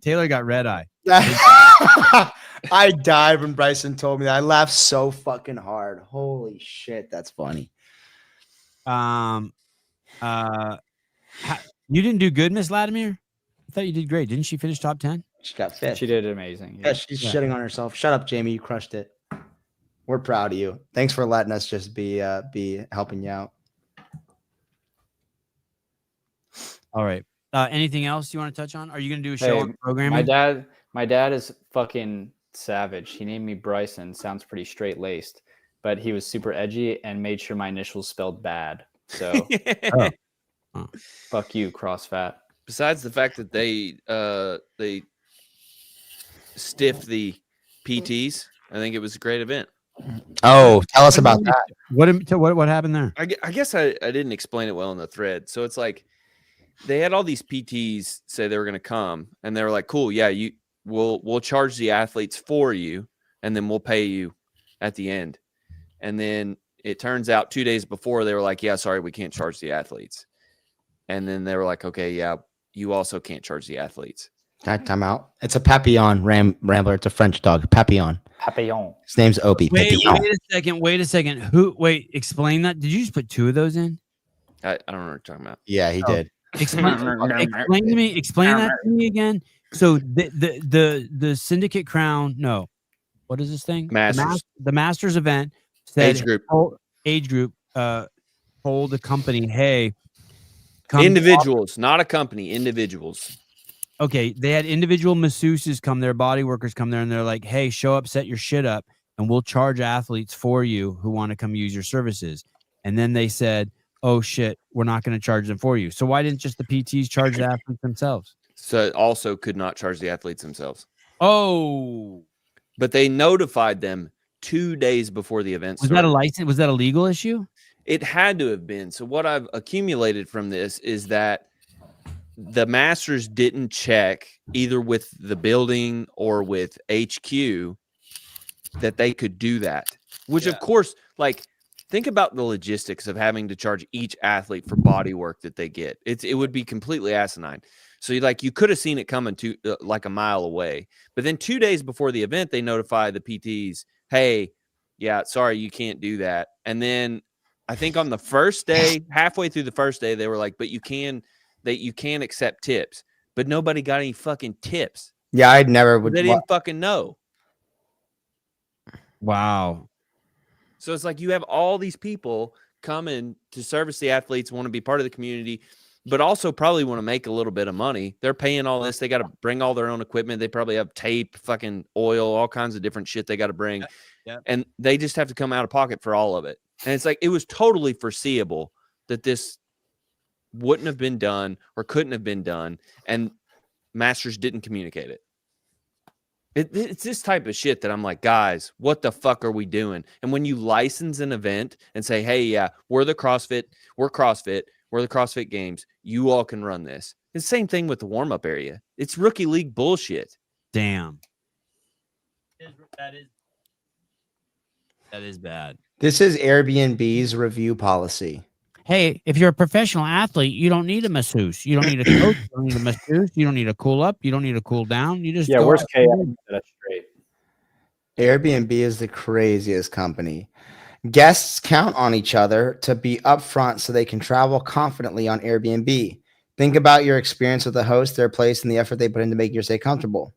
Taylor got red eye. I died when Bryson told me that. I laughed so fucking hard. Holy shit, that's funny. You didn't do good, Miss Latimer? I thought you did great. Didn't she finish top 10? She got fifth. She did amazing. Yeah, she's shitting on herself. Shut up, Jamie. You crushed it. We're proud of you. Thanks for letting us just be helping you out. All right. Anything else you want to touch on? Are you going to do a show Hey, on programming? my dad is fucking savage. He named me Bryson. Sounds pretty straight laced, but he was super edgy and made sure my initials spelled bad. So fuck you, CrossFit. Besides the fact that they stiffed the PTs, I think it was a great event. Oh, tell us about that. What happened there? I guess I didn't explain it well in the thread. So it's like they had all these PTs say they were going to come, and they were like, "Cool, yeah, we'll charge the athletes for you, and then we'll pay you at the end." And then it turns out 2 days before they were like, "Yeah, sorry, we can't charge the athletes." And then they were like, "Okay, yeah, you also can't charge the athletes." Time out. It's a Papillon Rambler. It's a French dog. Papillon. Papillon. His name's Opie. Wait Papillon. a second. Explain that. Did you just put 2 of those in? I don't know what you're talking about. Yeah, he did. Explain that to me again. So the Syndicate Crown, no. What is this thing? Masters. The Masters event said Age group. Told the company, hey, Individuals, not a company, individuals. Okay, they had individual masseuses come there, body workers come there, and they're like, hey, show up, set your shit up, and we'll charge athletes for you who want to come use your services. And then they said, oh shit, we're not going to charge them for you. So why didn't just the PTs charge the athletes themselves? So also could not charge the athletes themselves. Oh. But they notified them 2 days before the event started. Was that a license? Was that a legal issue? It had to have been. So what I've accumulated from this is that the Masters didn't check either with the building or with HQ that they could do that, which of course, like, think about the logistics of having to charge each athlete for body work that they get. It would be completely asinine. So you could have seen it coming to like a mile away, but then 2 days before the event, they notify the PTs, hey, yeah, sorry, you can't do that. And then I think on the first day, halfway through the first day, they were like, but you can accept tips, but nobody got any fucking tips. Yeah, I'd never would. They didn't fucking know. Wow. So it's like you have all these people coming to service the athletes, want to be part of the community, but also probably want to make a little bit of money. They're paying all this. They got to bring all their own equipment. They probably have tape, fucking oil, all kinds of different shit they got to bring. Yeah. And they just have to come out of pocket for all of it. And it's like, it was totally foreseeable that this wouldn't have been done or couldn't have been done. And Masters didn't communicate it. It's this type of shit that I'm like, guys, what the fuck are we doing? And when you license an event and say, hey, yeah, we're CrossFit, we're the CrossFit Games, you all can run this. It's the same thing with the warm-up area. It's rookie league bullshit. Damn. That is bad. This is Airbnb's review policy. Hey, if you're a professional athlete, you don't need a masseuse. You don't need a coach. You don't need a masseuse. You don't need a cool up. You don't need a cool down. You just go where's out KM? That's straight. Airbnb is the craziest company. Guests count on each other to be upfront so they can travel confidently on Airbnb. Think about your experience with the host, their place, and the effort they put in to make your stay comfortable.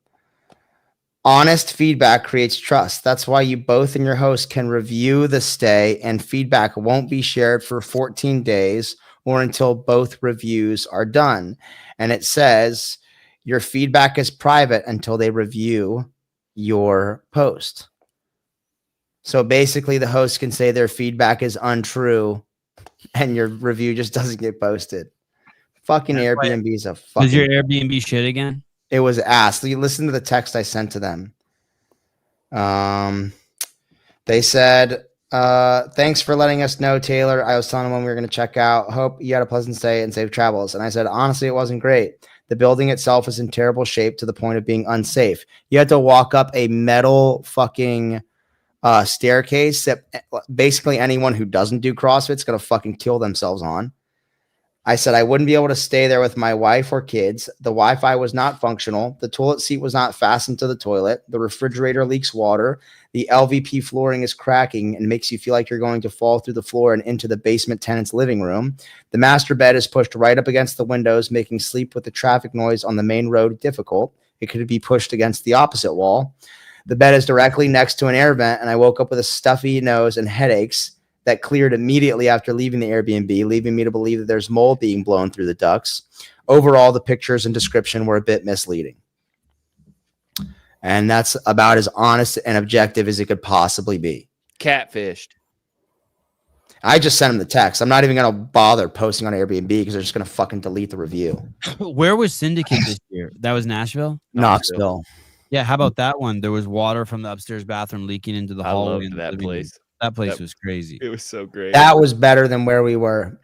Honest feedback creates trust. That's why you both and your host can review the stay, and feedback won't be shared for 14 days or until both reviews are done. And it says your feedback is private until they review your post. So basically the host can say their feedback is untrue and your review just doesn't get posted. Fucking Airbnb is a fucking... Is your Airbnb shit again? It was asked. You listen to the text I sent to them. They said, thanks for letting us know, Taylor. I was telling them when we were going to check out. Hope you had a pleasant stay and safe travels. And I said, honestly, it wasn't great. The building itself is in terrible shape to the point of being unsafe. You had to walk up a metal fucking staircase that basically anyone who doesn't do CrossFit is going to fucking kill themselves on. I said I wouldn't be able to stay there with my wife or kids. The Wi-Fi was not functional. The toilet seat was not fastened to the toilet. The refrigerator leaks water. The LVP flooring is cracking and makes you feel like you're going to fall through the floor and into the basement tenant's living room. The master bed is pushed right up against the windows, making sleep with the traffic noise on the main road difficult. It could be pushed against the opposite wall. The bed is directly next to an air vent, and I woke up with a stuffy nose and headaches that cleared immediately after leaving the Airbnb, leaving me to believe that there's mold being blown through the ducts. Overall, the pictures and description were a bit misleading. And that's about as honest and objective as it could possibly be. Catfished. I just sent him the text. I'm not even going to bother posting on Airbnb because they're just going to fucking delete the review. Where was Syndicate this year? That was Nashville? Knoxville. Yeah, how about that one? There was water from the upstairs bathroom leaking into the I hallway. loved in the that living room. place. That place That- was crazy. It was so great. That was better than where we were.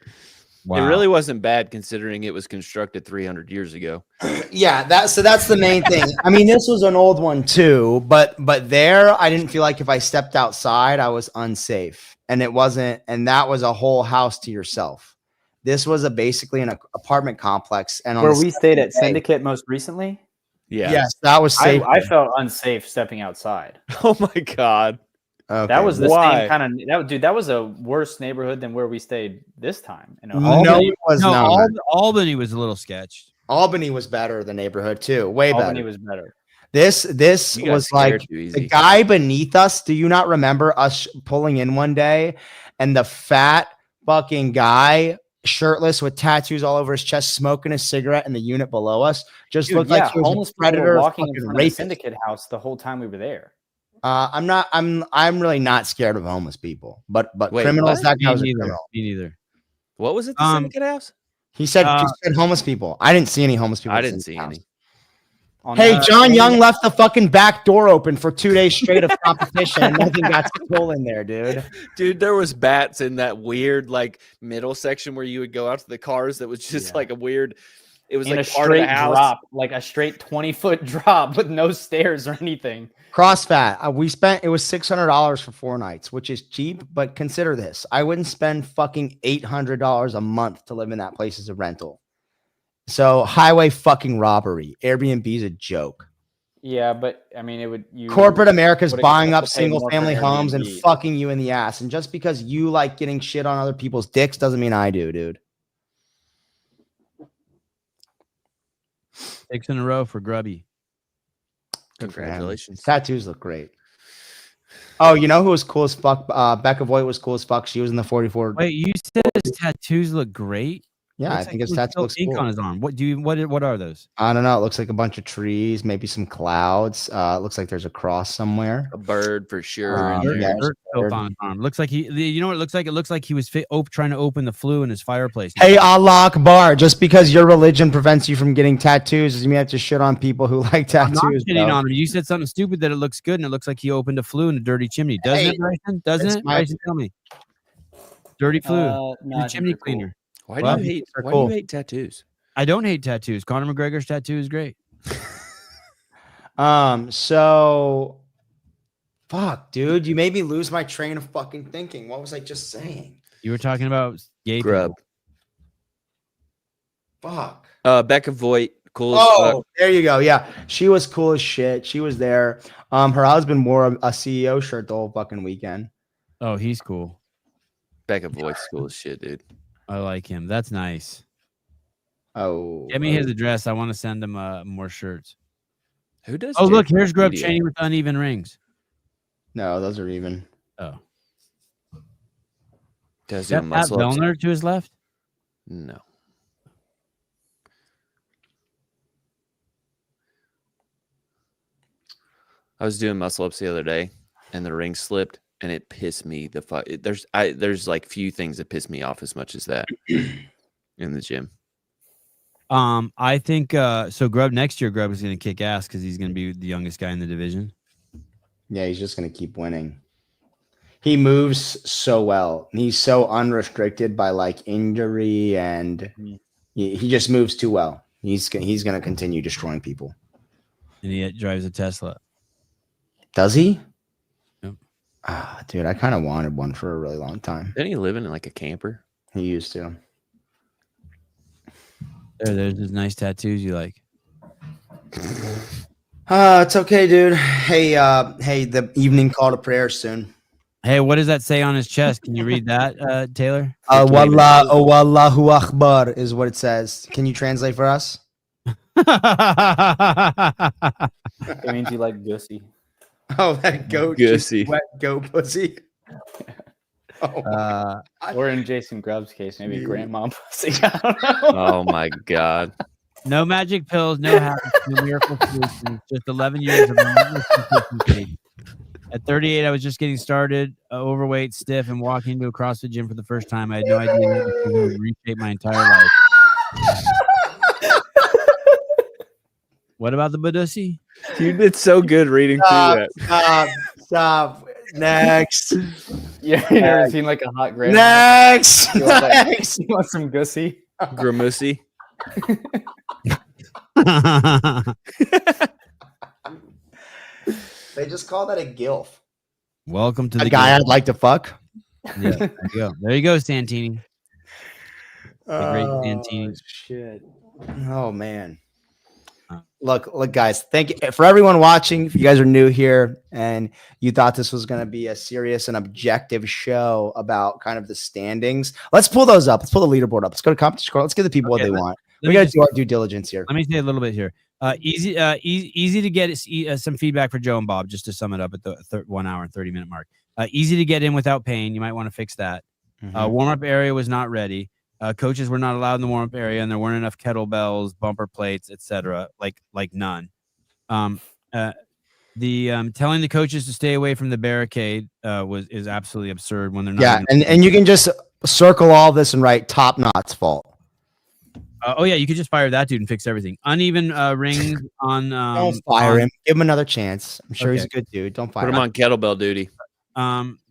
Wow. It really wasn't bad considering it was constructed 300 years ago. Yeah, that's the main thing. I mean, this was an old one too, but there I didn't feel like if I stepped outside, I was unsafe. And it wasn't, and that was a whole house to yourself. This was basically an apartment complex. And on Where the we stayed at second day- Syndicate most recently, Yeah. Yes, that was safe. I felt unsafe stepping outside. Oh my God. Okay. That was the Why? same kind of dude. That was a worse neighborhood than where we stayed this time. In no, Ohio. it was No, not. Albany was a little sketched. Albany was better, the neighborhood too. Way Albany better. was better. This You got was scared like too the easy. guy beneath us. Do you not remember us pulling in one day and the fat fucking guy, shirtless with tattoos all over his chest, smoking a cigarette in the unit below us, just Dude, looked yeah, like he was homeless a people were predator, walking in fucking front of the rapist. Syndicate house the whole time we were there. I'm really not scared of homeless people, but Wait, criminals. what? That guy Me was a neither. criminal. Me neither. What was it? The Um, Syndicate House? He said Uh, homeless people. I didn't see any homeless people. I in didn't the see house. any. On Hey, that- John Young left the fucking back door open for 2 days straight of competition, and nothing got stolen there, dude. Dude, there was bats in that weird like middle section where you would go out to the cars. That was just Yeah. like a weird. It was in like a part of the straight house. drop, like a straight 20-foot drop with no stairs or anything. CrossFit. We spent it was $600 for 4 nights, which is cheap, but consider this: I wouldn't spend fucking $800 a month to live in that place as a rental. So highway fucking robbery. Airbnb is a joke. Yeah, but I mean, it would you Corporate America's would buying expect up to pay more single for family homes and Airbnb. fucking you in the ass. And just because you like getting shit on other people's dicks doesn't mean I do, dude. 6 in a row for Grubby. Congratulations. Tattoos look great. Oh, you know who was cool as fuck? Becca Voigt was cool as fuck. She was in the 44. Wait, you said his tattoos look great? Yeah, Looks I like think his there's tattoo still looks ink cool. on his arm. What are those? I don't know. It looks like a bunch of trees, maybe some clouds. It looks like there's a cross somewhere. A bird for sure. in Yeah, there. Dirt filth on his arm. Looks like you know what it looks like? It looks like he was trying to open the flue in his fireplace. Hey, Allah Akbar. Just because your religion prevents you from getting tattoos doesn't mean you have to shit on people who like I'm tattoos. not shitting bro. on him. You said something stupid that it looks good, and it looks like he opened a flue in a dirty chimney. Doesn't Hey, it, Bryson? Doesn't it's it? my- Bryson, tell me. Dirty flue. No, The I think chimney they're cool. cleaner. Why Well, do you hate? they're Why cool. do you hate tattoos? I don't hate tattoos. Conor McGregor's tattoo is great. So fuck, dude. You made me lose my train of fucking thinking. What was I just saying? You were talking about gay Grub. people. Fuck. Becca Voigt, cool as Oh, fuck. there you go. Yeah, she was cool as shit. She was there. Her husband wore a CEO shirt the whole fucking weekend. Oh, he's cool. Becca Voigt's cool as shit, dude. I like him. That's nice. Oh, Get me his address. I want to send him more shirts. Who does? Oh, look, Jason here's Grub Media? training with uneven rings. No, those are even. Oh, Does is he that Pat muscle ups? Vellner to his left? No. I was doing muscle ups the other day, and the ring slipped, and it pissed me the fuck. There's like few things that piss me off as much as that in the gym. I think so. Grub next year, Grub is going to kick ass because he's going to be the youngest guy in the division. Yeah, he's just gonna keep winning. He moves so well. He's so unrestricted by like injury, and he just moves too well. He's gonna continue destroying people. And he drives a Tesla. Does he? Yep. Dude, I kind of wanted one for a really long time. Didn't he live in like a camper? He used to. There's his nice tattoos you like. It's okay, dude. Hey, the evening call to prayer soon. Hey, what does that say on his chest? Can you read that, Taylor? Wallahu Akbar is what it says. Can you translate for us? It means you like Gussy. Oh, that goat, Gussy. wet goat pussy. Or in Jason Grubb's case, maybe grandma pussy. I don't know. Oh my God. No magic pills, no habits, no miracle solutions, just 11 years of relentless consistency. At 38, I was just getting started, overweight, stiff, and walking into a CrossFit gym for the first time. I had no idea that decision would reshape my entire life. What about the Badusi? You did so good reading through that. Stop. Next. Yeah, you never seen like a hot grandma? Next. You want, like, Next. you want some gussy? Gramusi. They just call that a gilf. Welcome to A the guy game. I'd like to fuck. Yeah, there you go. There you go, Santini. The great Santini. Shit. Oh man. Look, guys. Thank you for everyone watching. If you guys are new here and you thought this was going to be a serious and objective show about kind of the standings, let's pull those up. Let's pull the leaderboard up. Let's go to competition score. Let's give the people what they want. We got to do our due diligence here. Let me say a little bit here. Easy to get some feedback for Joe and Bob, just to sum it up at the 1 hour and 30-minute mark. Easy to get in without pain. You might want to fix that. Warm-up area was not ready. Coaches were not allowed in the warm-up area, and there weren't enough kettlebells, bumper plates, etc. Like none. Telling the coaches to stay away from the barricade is absolutely absurd when they're not. Yeah, and you can just circle all this and write Top Knot's fault. Oh yeah, you could just fire that dude and fix everything. Uneven rings on. Don't fire him. Give him another chance. I'm sure he's a good dude. Don't fire Put him on kettlebell duty.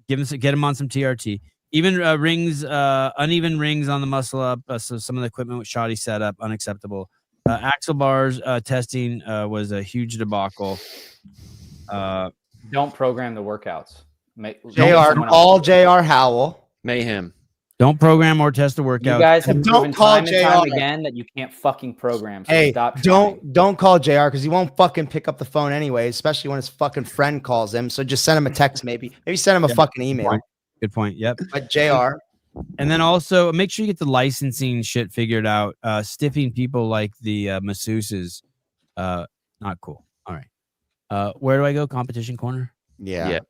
Get him on some TRT. Even rings, uneven rings on the muscle up. So some of the equipment was shoddy setup, unacceptable. Axle bars testing was a huge debacle. Don't program the workouts. Call JR Howell. Mayhem. Don't program or test a workout. You guys have Don't proven call time and time JR. again that you can't fucking program. So Hey, stop trying. don't call JR because he won't fucking pick up the phone anyway, especially when his fucking friend calls him. So just send him a text, maybe send him a fucking email. Good point. Yep. But JR. And then also make sure you get the licensing shit figured out. Stiffing people like the masseuses, not cool. All right. Where do I go? Competition corner? Yeah.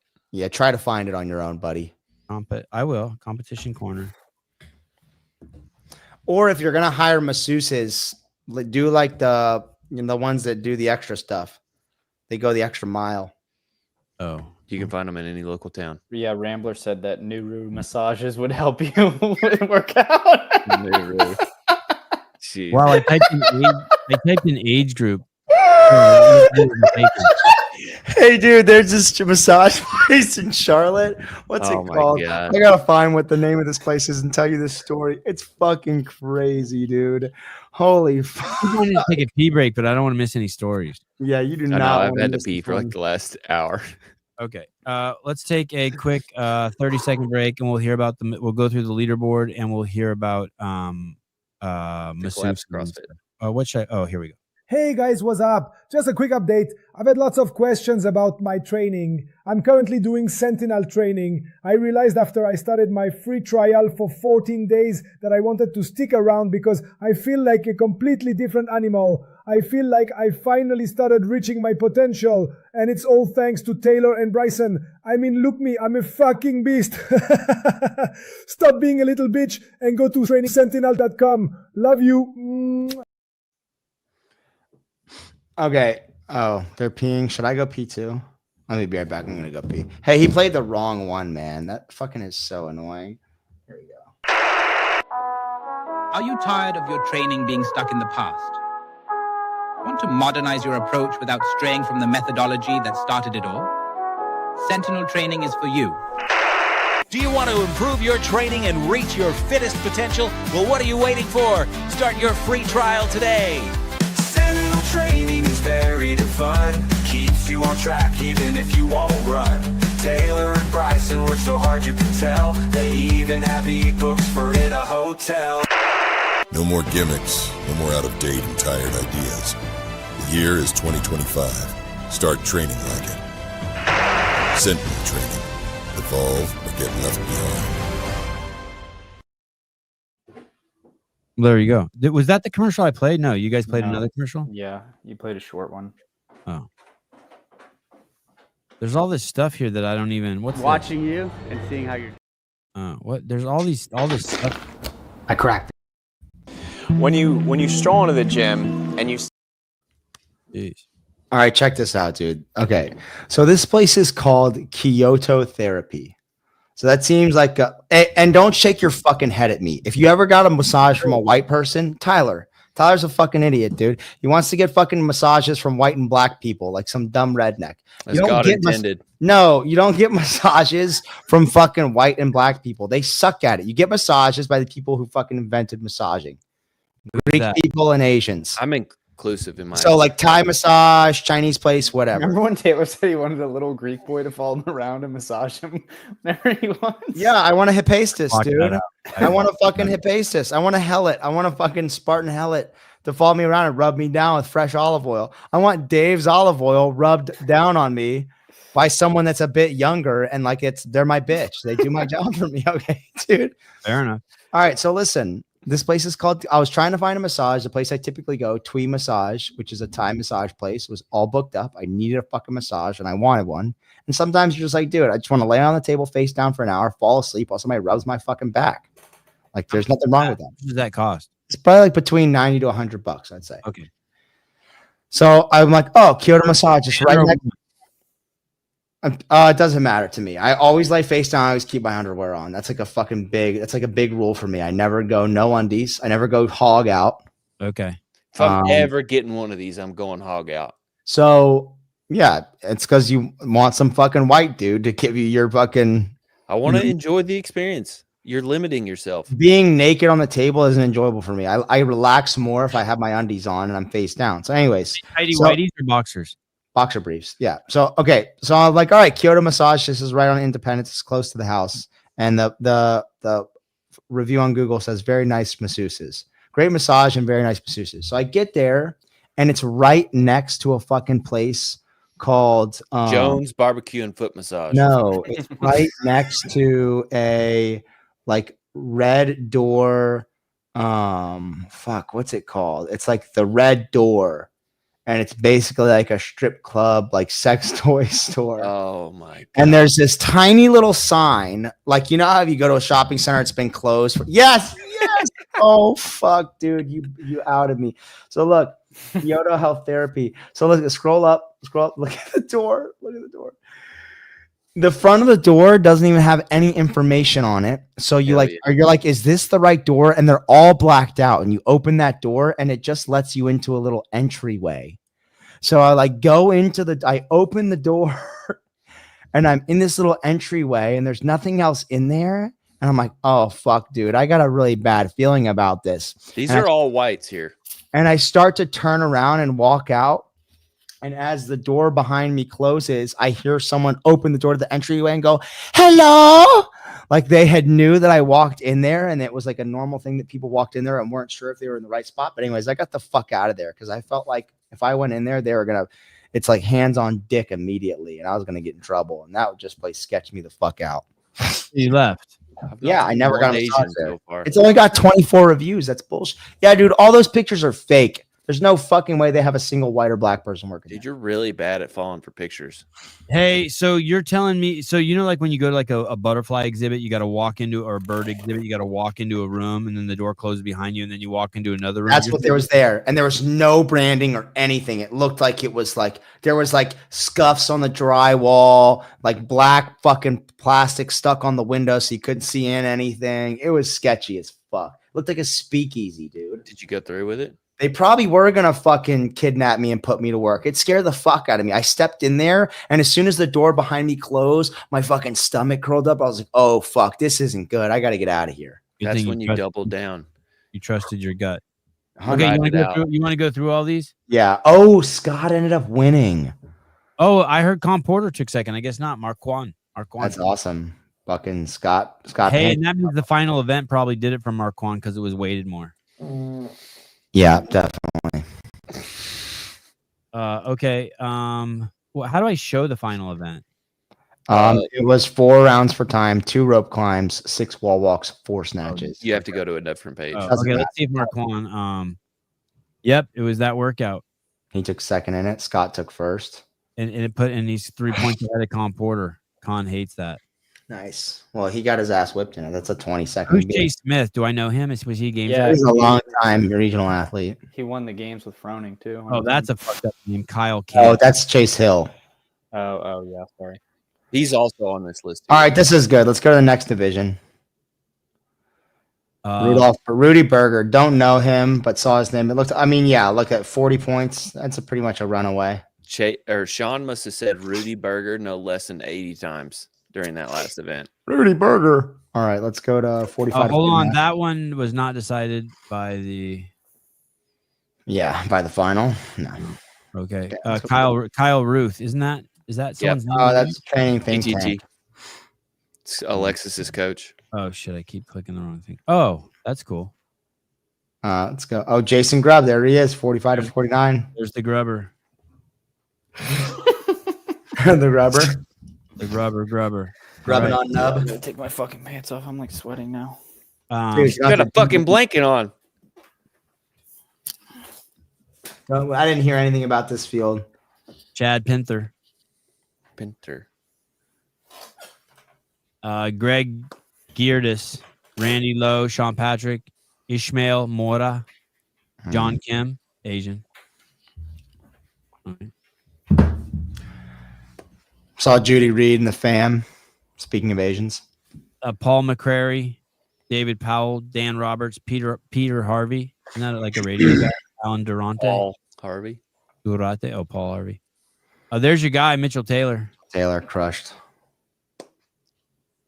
Try to find it on your own, buddy. I will. Competition corner. Or if you're gonna hire masseuses, do like the ones that do the extra stuff. They go the extra mile. Oh, you can find them in any local town. Yeah, Rambler said that Nuru massages would help you work out. Nuru. Jeez. Wow, I typed in age group. Hey, dude, there's this massage place in Charlotte. What's it called? God. I gotta find what the name of this place is and tell you this story. It's fucking crazy, dude. Holy fuck. I wanted to take a pee break, but I don't want to miss any stories. Yeah, you do I not. know, I've wanna had to miss pee the for like fun. the last hour. Okay. Let's take a quick 30-second break, and we'll hear about we'll go through the leaderboard, and we'll hear about Collapse CrossFit. What should I? Oh, here we go. Hey guys, what's up? Just a quick update. I've had lots of questions about my training. I'm currently doing Sentinel training. I realized after I started my free trial for 14 days that I wanted to stick around because I feel like a completely different animal. I feel like I finally started reaching my potential, and it's all thanks to Taylor and Bryson. I mean, look me, I'm a fucking beast. Stop being a little bitch and go to trainingsentinel.com. Love you. Okay. Oh, they're peeing. Should I go pee too? Let me be right back. I'm gonna go pee. Hey, he played the wrong one, man. That fucking is so annoying. Here we go. Are you tired of your training being stuck in the past? Want to modernize your approach without straying from the methodology that started it all? Sentinel training is for you. Do you want to improve your training and reach your fittest potential? Well, what are you waiting for? Start your free trial today. Sentinel training is varied and fun. Keeps you on track even if you won't run. Taylor and Bryson work so hard you can tell. They even have e-books for in a hotel. No more gimmicks, no more out-of-date and tired ideas. The year is 2025. Start training like it. Sentinel training. Evolve or get left behind. There you go. Was that the commercial I played? No, you guys played another commercial? Yeah, you played a short one. Oh. There's all this stuff here that I don't even... What's watching you and seeing how you're... What? There's all this stuff. I cracked it. When you stroll into the gym and you Jeez. All right, check this out, dude. Okay. So this place is called Kyoto Therapy. So that seems like and don't shake your fucking head at me. If you ever got a massage from a white person, Tyler's a fucking idiot, dude. He wants to get fucking massages from white and black people like some dumb redneck. As God intended. No, you don't get massages from fucking white and black people. They suck at it. You get massages by the people who fucking invented massaging. Greek people and Asians. I'm inclusive in my like Thai massage, Chinese place, whatever. Remember when Taylor said he wanted a little Greek boy to follow him around and massage him whenever he wants? Yeah, I want a hepastis, dude. I want a fucking hepastis. I want a hellet. I want a fucking Spartan hellet to follow me around and rub me down with fresh olive oil. I want Dave's olive oil rubbed down on me by someone that's a bit younger and like they're my bitch. They do my job for me. Okay, dude. Fair enough. All right, so listen. This place is called, I was trying to find a massage. The place I typically go, Twee Massage, which is a Thai massage place, was all booked up. I needed a fucking massage and I wanted one. And sometimes you're just like, dude, I just want to lay on the table face down for an hour, fall asleep while somebody rubs my fucking back. Like there's nothing wrong with that. What does that cost? It's probably like between 90 to 100 bucks, I'd say. Okay. So I'm like, oh, Kyoto Massage is right next. It doesn't matter to me. I always lay face down. I always keep my underwear on. That's like a big rule for me. I never go no undies. I never go hog out. Okay. If I'm ever getting one of these, I'm going hog out. So yeah, it's because you want some fucking white dude to give you your fucking. I want to enjoy the experience. You're limiting yourself. Being naked on the table isn't enjoyable for me. I relax more if I have my undies on and I'm face down. So anyways. Tidy whiteys or boxers? Boxer briefs. Yeah. So, okay. So I'm like, all right, Kyoto Massage. This is right on Independence. It's close to the house. And the review on Google says very nice masseuses, great massage and very nice masseuses. So I get there and it's right next to a fucking place called Jones Barbecue and Foot Massage. No, it's right next to a like Red Door. What's it called? It's like the Red Door. And it's basically like a strip club, like sex toy store. Oh my God. And there's this tiny little sign, like you know how if you go to a shopping center, it's been closed for yes. Oh fuck, dude, you outed me. So look, Kyoto Health Therapy. So look, scroll up, look at the door. The front of the door doesn't even have any information on it. So you're like, is this the right door? And they're all blacked out. And you open that door and it just lets you into a little entryway. So I I open the door and I'm in this little entryway and there's nothing else in there. And I'm like, oh fuck, dude, I got a really bad feeling about this. These are all whites here. And I start to turn around and walk out. And as the door behind me closes, I hear someone open the door to the entryway and go, hello. Like they had knew that I walked in there and it was like a normal thing that people walked in there and weren't sure if they were in the right spot. But anyways, I got the fuck out of there because I felt like if I went in there, it's like hands on dick immediately and I was going to get in trouble. And that would just sketch me the fuck out. You left. Yeah, I never got a massage there. It's only got 24 reviews. That's bullshit. Yeah, dude, all those pictures are fake. There's no fucking way they have a single white or black person working. Dude, you're really bad at falling for pictures. Hey, so you're telling me, so you know, like when you go to like a butterfly exhibit, you got to walk into, or a bird exhibit, you got to walk into a room and then the door closes behind you and then you walk into another room. That's what there was there. And there was no branding or anything. It looked like it was like, there was like scuffs on the drywall, like black fucking plastic stuck on the window so you couldn't see in anything. It was sketchy as fuck. It looked like a speakeasy, dude. Did you go through with it? They probably were going to fucking kidnap me and put me to work. It scared the fuck out of me. I stepped in there, and as soon as the door behind me closed, my fucking stomach curled up. I was like, oh, fuck, this isn't good. I got to get out of here. That's when you doubled down. You trusted your gut. Okay, you want to go through all these? Yeah. Oh, Scott ended up winning. Oh, I heard Con Porter took second. I guess not. Marquand. That's awesome. Fucking Scott. Hey, and that means the final event probably did it from Marquand because it was weighted more. Yeah, definitely. Okay. Well, how do I show the final event? It was 4 rounds for time, 2 rope climbs, 6 wall walks, 4 snatches. You have to go to a different page. Okay, let's see if Marquand. Yep, it was that workout. He took second in it. Scott took first. And he's 3 points ahead of Con Porter. Con hates that. Nice. Well, he got his ass whipped in it. That's a 20-second. Who's Chase Smith? Do I know him? Was he a game? Yeah, He's a long time regional athlete. He won the games with Froning too. Oh, that's a fucked up name, Kyle. Oh, that's Chase Hill. Oh yeah. Sorry. He's also on this list. All right, this is good. Let's go to the next division. Rudy Berger. Don't know him, but saw his name. It looked. I mean, yeah. Look at 40 points. That's pretty much a runaway. Sean must have said Rudy Berger no less than 80 times during that last event. Rudy Berger. All right, let's go to 45. Hold on, that one was not decided by the. Yeah, by the final. No. Okay. Kyle Ruth. Is that someone's name? Oh, that's training think ATT. tank. It's Alexis's coach. Oh shit! I keep clicking the wrong thing. Oh, that's cool. Let's go. Oh, Jason Grubb. There he is. 45 to 49. There's the grubber. The rubber. The grubber. Rubbing Right. on nub. I'm gonna take my fucking pants off. I'm like sweating now. Dude, Got a fucking blanket on. I didn't hear anything about this field. Chad Pinter. Greg Geardis, Randy Lowe, Sean Patrick, Ishmael Mora, John Kim, Asian. Saw Judy Reed in the fam. Speaking of Asians. Paul McCrary, David Powell, Dan Roberts, Peter Harvey. Isn't that like a radio guy? Alan Durante. Paul Harvey. Durante. Oh, Paul Harvey. Oh, there's your guy, Mitchell Taylor. Taylor crushed.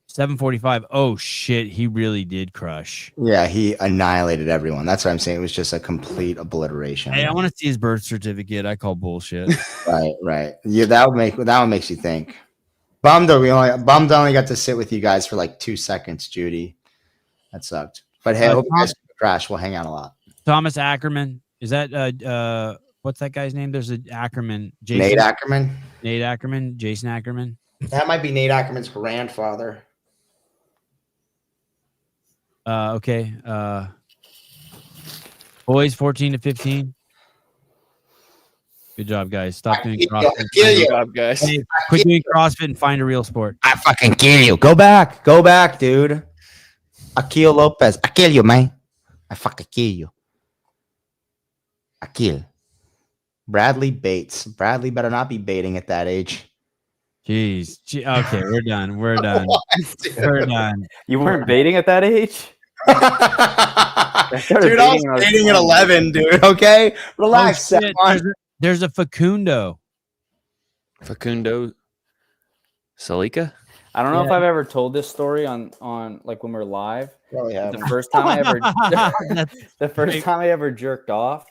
745. Oh shit, he really did crush. Yeah, he annihilated everyone. That's what I'm saying. It was just a complete obliteration. Hey, I want to see his birth certificate. I call bullshit. Right. Yeah, that one makes you think. Bummed only got to sit with you guys for like 2 seconds, Judy. That sucked. But hey, I hope you guys crash. We'll hang out a lot. Thomas Ackerman. Is that what's that guy's name? There's an Ackerman. Nate Ackerman. Nate Ackerman. Jason Ackerman. That might be Nate Ackerman's grandfather. Okay. Boys 14 to 15. Good job, guys. Stop doing CrossFit. Good job, guys. Hey, quit doing CrossFit and find a real sport. I fucking kill you. Go back, dude. Akil Lopez. I kill you, man. I fucking kill you. Akil. Bradley Bates. Bradley better not be baiting at that age. Jeez. Okay, we're done. We're done. We're done. You weren't baiting at that age? Dude, I was baiting at 11, dude. Okay, relax. Oh, shit. There's a Facundo. Salika? I don't know if I've ever told this story on like when we're live. Probably haven't. The first time I ever jerked off,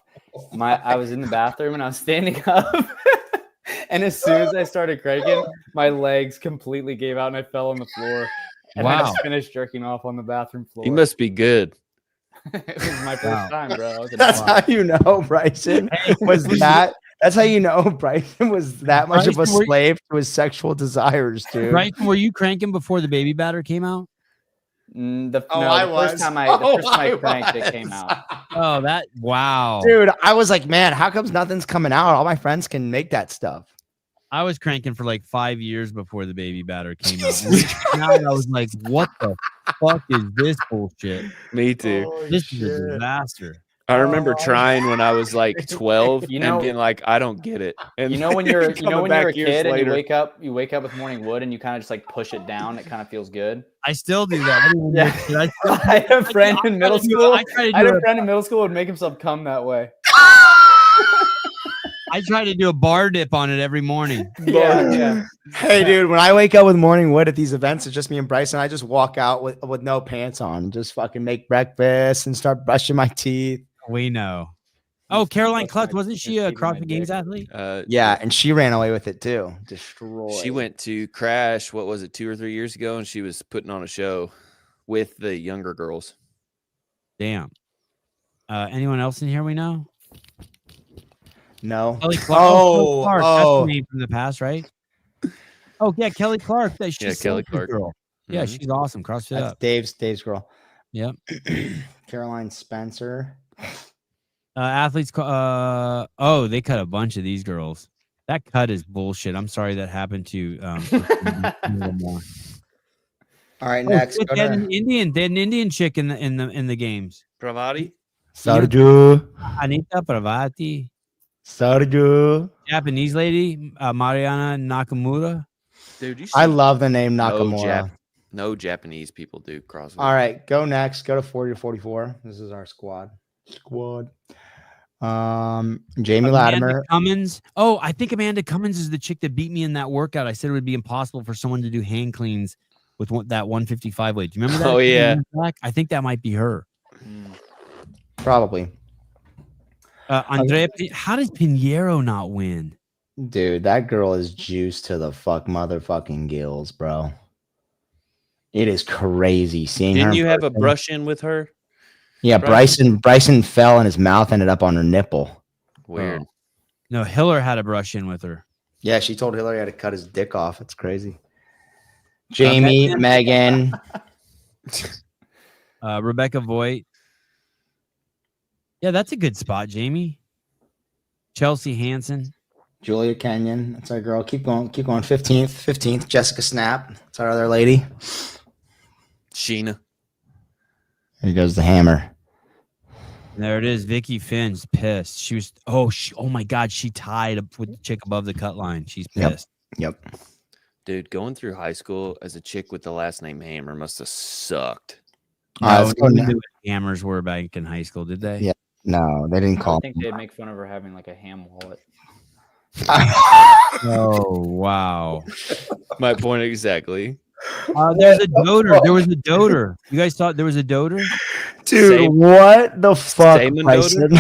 I was in the bathroom and I was standing up. And as soon as I started cranking, my legs completely gave out and I fell on the floor. And I just finished jerking off on the bathroom floor. He must be good. It was my first time, bro. That's how you know Bryson was that. That's how you know Bryson was that much of a slave to his sexual desires, dude. Bryson, were you cranking before the baby batter came out? The first time I cranked, it came out. Oh, wow. Dude, I was like, man, how comes nothing's coming out? All my friends can make that stuff. I was cranking for like 5 years before the baby batter came out. Now I was like, what the fuck is this bullshit? Me too. This is a disaster. I remember trying when I was like 12 and being like, I don't get it. And when you're a kid and later. you wake up with morning wood and you kind of just like push it down, it kind of feels good. I still do that. I had a friend in middle school. Who would make himself come that way. I try to do a bar dip on it every morning. Yeah. Hey, dude, when I wake up with morning wood at these events, it's just me and Bryson. I just walk out with no pants on, just fucking make breakfast and start brushing my teeth. We know. Oh, Caroline Klutz, wasn't she a CrossFit Games athlete? Yeah, and she ran away with it too. Destroyed. She went to Crash, what was it, 2 or 3 years ago, and she was putting on a show with the younger girls. Damn. Anyone else in here we know? No. Kelly Clark. That's the name from the past, right? Oh yeah, Kelly Clark. She's Kelly Clark. Girl. Yeah, she's awesome. CrossFit That's up. Dave's girl. Yep. Caroline Spencer. Athletes. They cut a bunch of these girls. That cut is bullshit. I'm sorry that happened to. All right, Oh, next. shit, Go they had to an Indian chick in the games. Pravati. Sergio. Anita Pravati. Sergio. Japanese lady, Mariana Nakamura. Dude, you I see love the name Nakamura. no Japanese people do CrossFit. All right, go next. Go to 40 to 44. This is our squad. Jamie Amanda Latimer. Cummins. Oh, I think Amanda Cummins is the chick that beat me in that workout. I said it would be impossible for someone to do hand cleans with that 155 weight. Do you remember that? Oh, yeah. I think that might be her. Probably. Andrea, how does Pinheiro not win? Dude, that girl is juiced to the motherfucking gills, bro. It is crazy seeing her. Didn't you have a brush in with her? Yeah, Bryson fell and his mouth ended up on her nipple. Weird. Oh. No, Hiller had a brush in with her. Yeah, she told Hillary how to cut his dick off. It's crazy. Jamie, Megan, Rebecca Voigt. Yeah, that's a good spot, Jamie. Chelsea Hansen. Julia Kenyon. That's our girl. Keep going. 15th. Jessica Snap. That's our other lady. Sheena. Here goes the hammer. There it is. Vicky Finn's pissed. She was. Oh my God. She tied up with the chick above the cut line. She's pissed. Yep. Dude, going through high school as a chick with the last name Hammer must have sucked. Hammers were back in high school, did they? Yeah. No, they didn't call. I think they'd make fun of her having like a ham wallet. Oh wow. My point exactly. There's a doter. There was a doter. You guys thought there was a doter? Dude, what the fuck, Bryson?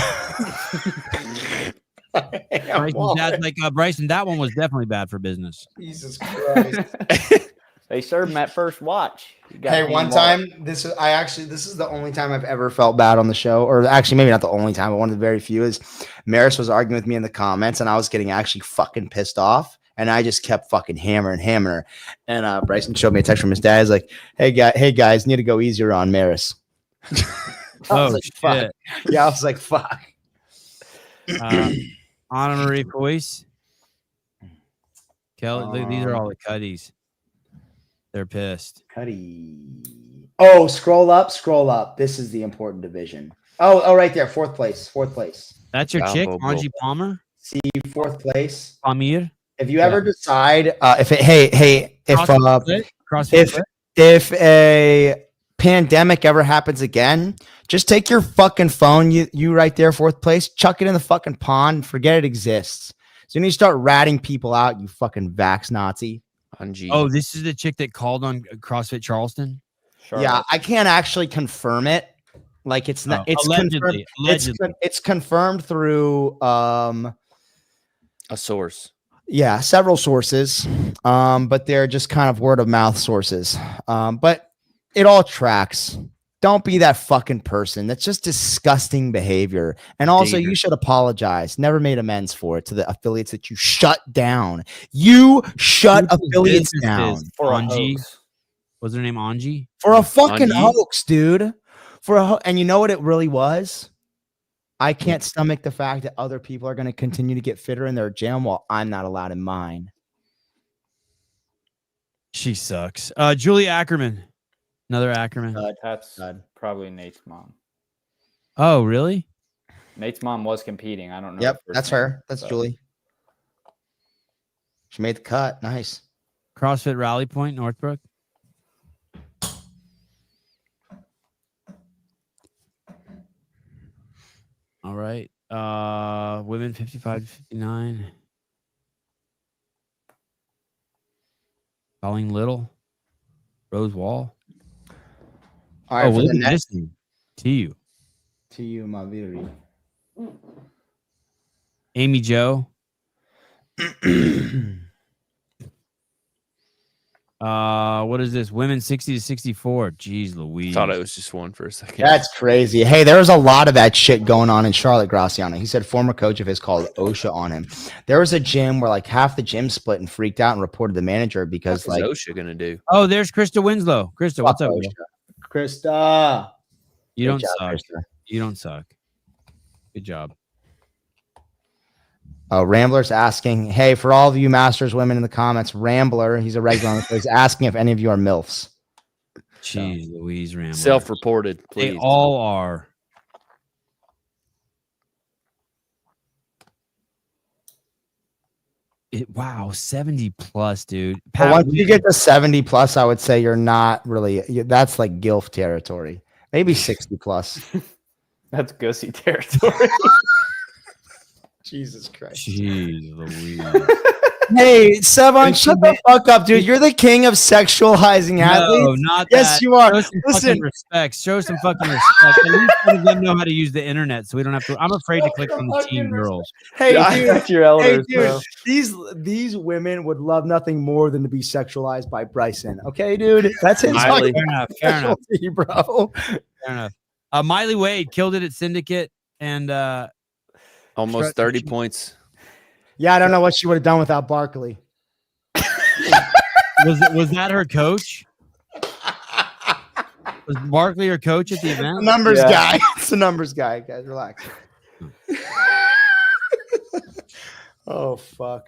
Bryson's dad's like Bryson. That one was definitely bad for business. Jesus Christ. They served him at first watch. Hey, one time, this is the only time I've ever felt bad on the show, or actually maybe not the only time, but one of the very few is Maris was arguing with me in the comments and I was getting actually fucking pissed off and I just kept fucking hammering her. And Bryson showed me a text from his dad. He's like, hey guys, need to go easier on Maris. Oh like, shit. fuck. Yeah, I was like, fuck. Anna Marie Poise. Kelly, these are all the cutties. They're pissed. Cuddy. Oh, scroll up. This is the important division. Oh, right there. Fourth place. That's your chick, Angie Palmer? See, fourth place. Pamir. If you ever decide, if a pandemic ever happens again, just take your fucking phone, you right there, fourth place, chuck it in the fucking pond, forget it exists. So you need to start ratting people out, you fucking vax Nazi. Oh, this is the chick that called on CrossFit Charleston? Charlotte. Yeah, I can't actually confirm it. Like it's not. It's allegedly. It's confirmed through a source. Yeah, several sources. But they're just kind of word of mouth sources. But it all tracks. Don't be that fucking person. That's just disgusting behavior. And also, you should apologize. Never made amends for it to the affiliates that you shut down. You shut affiliates down. For Angie. Was her name Angie? For a fucking hoax, dude. And you know what it really was? I can't stomach the fact that other people are going to continue to get fitter in their gym while I'm not allowed in mine. She sucks. Julie Ackerman. Another Ackerman. That's probably Nate's mom. Oh, really? Nate's mom was competing. I don't know. Yep, that's her. That's Julie. She made the cut. Nice. CrossFit Rally Point, Northbrook. All right. Women 55 to 59. Colleen Little. Rose Wall. All right, for look the at next this thing. To you, my beauty. Amy Joe. What is this? Women 60 to 64. Jeez Louise. Thought it was just one for a second. That's crazy. Hey, there was a lot of that shit going on in Charlotte, Graciano. He said former coach of his called OSHA on him. There was a gym where like half the gym split and freaked out and reported the manager because What's like OSHA gonna do? Oh, there's Krista Winslow. Krista, what's up? OSHA. Krista. You Good don't job, suck. Krista. You don't suck. Good job. Rambler's asking, hey, for all of you Masters women in the comments, Rambler, he's a regular, is asking if any of you are MILFs. Jeez, Louise Rambler. Self-reported, please. They all are. Wow, 70 plus, dude. But once you get to 70 plus, I would say you're not really. That's like GILF territory. Maybe 60 plus. That's gussy territory. Jesus Christ. Jeez, Louise. Hey, Sevon, shut the fuck up, dude. You're the king of sexualizing athletes. No, not yes, that. you are. Show some Listen, fucking respect. Show some fucking respect. At least one of them know how to use the internet, so we don't have to. I'm afraid to click on the teen girls. hey, dude. That's your elders, Hey, dude. bro. These women would love nothing more than to be sexualized by Bryson. Okay, dude. That's his Miley. Fair enough. Fair enough. specialty, bro. Fair enough. Miley Wade killed it at Syndicate and Almost 30 points. Yeah, I don't know what she would have done without Barkley. was that her coach? Was Barkley her coach at the event? The numbers guy. It's the numbers guy, guys. Relax. Oh fuck.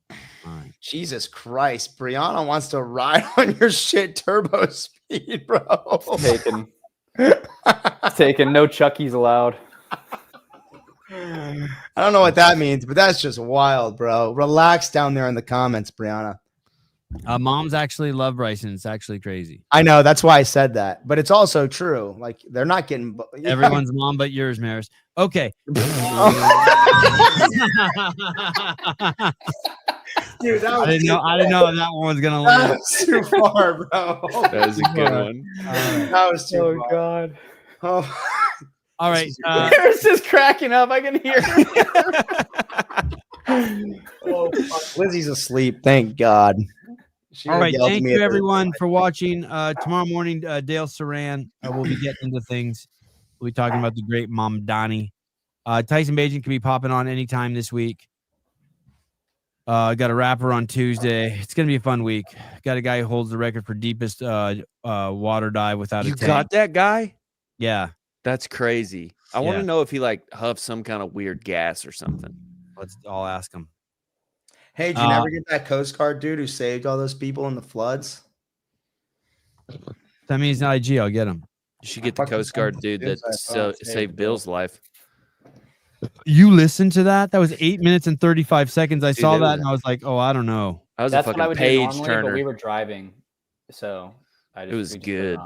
All right. Jesus Christ. Brianna wants to ride on your shit turbo speed, bro. Taken. No Chuckies allowed. I don't know what that means, but that's just wild, bro. Relax down there in the comments, Brianna. Moms actually love Bryson. It's actually crazy. I know, that's why I said that, but it's also true. Like they're not getting Everyone's mom but yours, Maris. Okay. Dude, I didn't know that one was gonna land. That was too far, bro. That was a good one. That was too far. God. Oh. All right. Maris just cracking up. I can hear Oh, fuck. Lizzie's asleep. Thank God. All right. Thank you, everyone, for watching. Tomorrow morning, Dale Saran will be getting into things. We'll be talking about the great Mamdani. Tyson Bajan can be popping on anytime this week. Got a rapper on Tuesday. It's going to be a fun week. Got a guy who holds the record for deepest water dive without a tank. You got that guy? Yeah. That's crazy. I want to know if he like huffs some kind of weird gas or something. I'll ask him. Hey, did you never get that Coast Guard dude who saved all those people in the floods? That means an IG. I'll get him. You should get the Coast Guard dude that saved Bill's life. You listened to that? That was 8 minutes and 35 seconds. I saw that and I was like, oh, I don't know. That's what I would do normally, but we were driving, so it was good.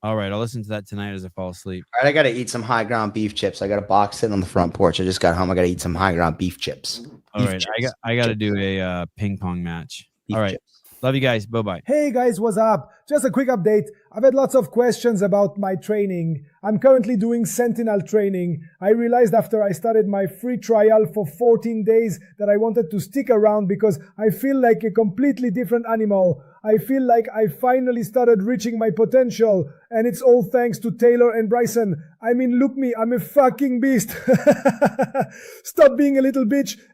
All right, I'll listen to that tonight as I fall asleep. All right, I got to eat some high ground beef chips. I got a box sitting on the front porch. I just got home. I got to eat some high ground beef chips. All right, I got to do a ping pong match. All right. Love you guys. Bye-bye. Hey guys, what's up? Just a quick update. I've had lots of questions about my training. I'm currently doing Sentinel training. I realized after I started my free trial for 14 days that I wanted to stick around because I feel like a completely different animal. I feel like I finally started reaching my potential, and it's all thanks to Taylor and Bryson. I mean, look me, I'm a fucking beast. Stop being a little bitch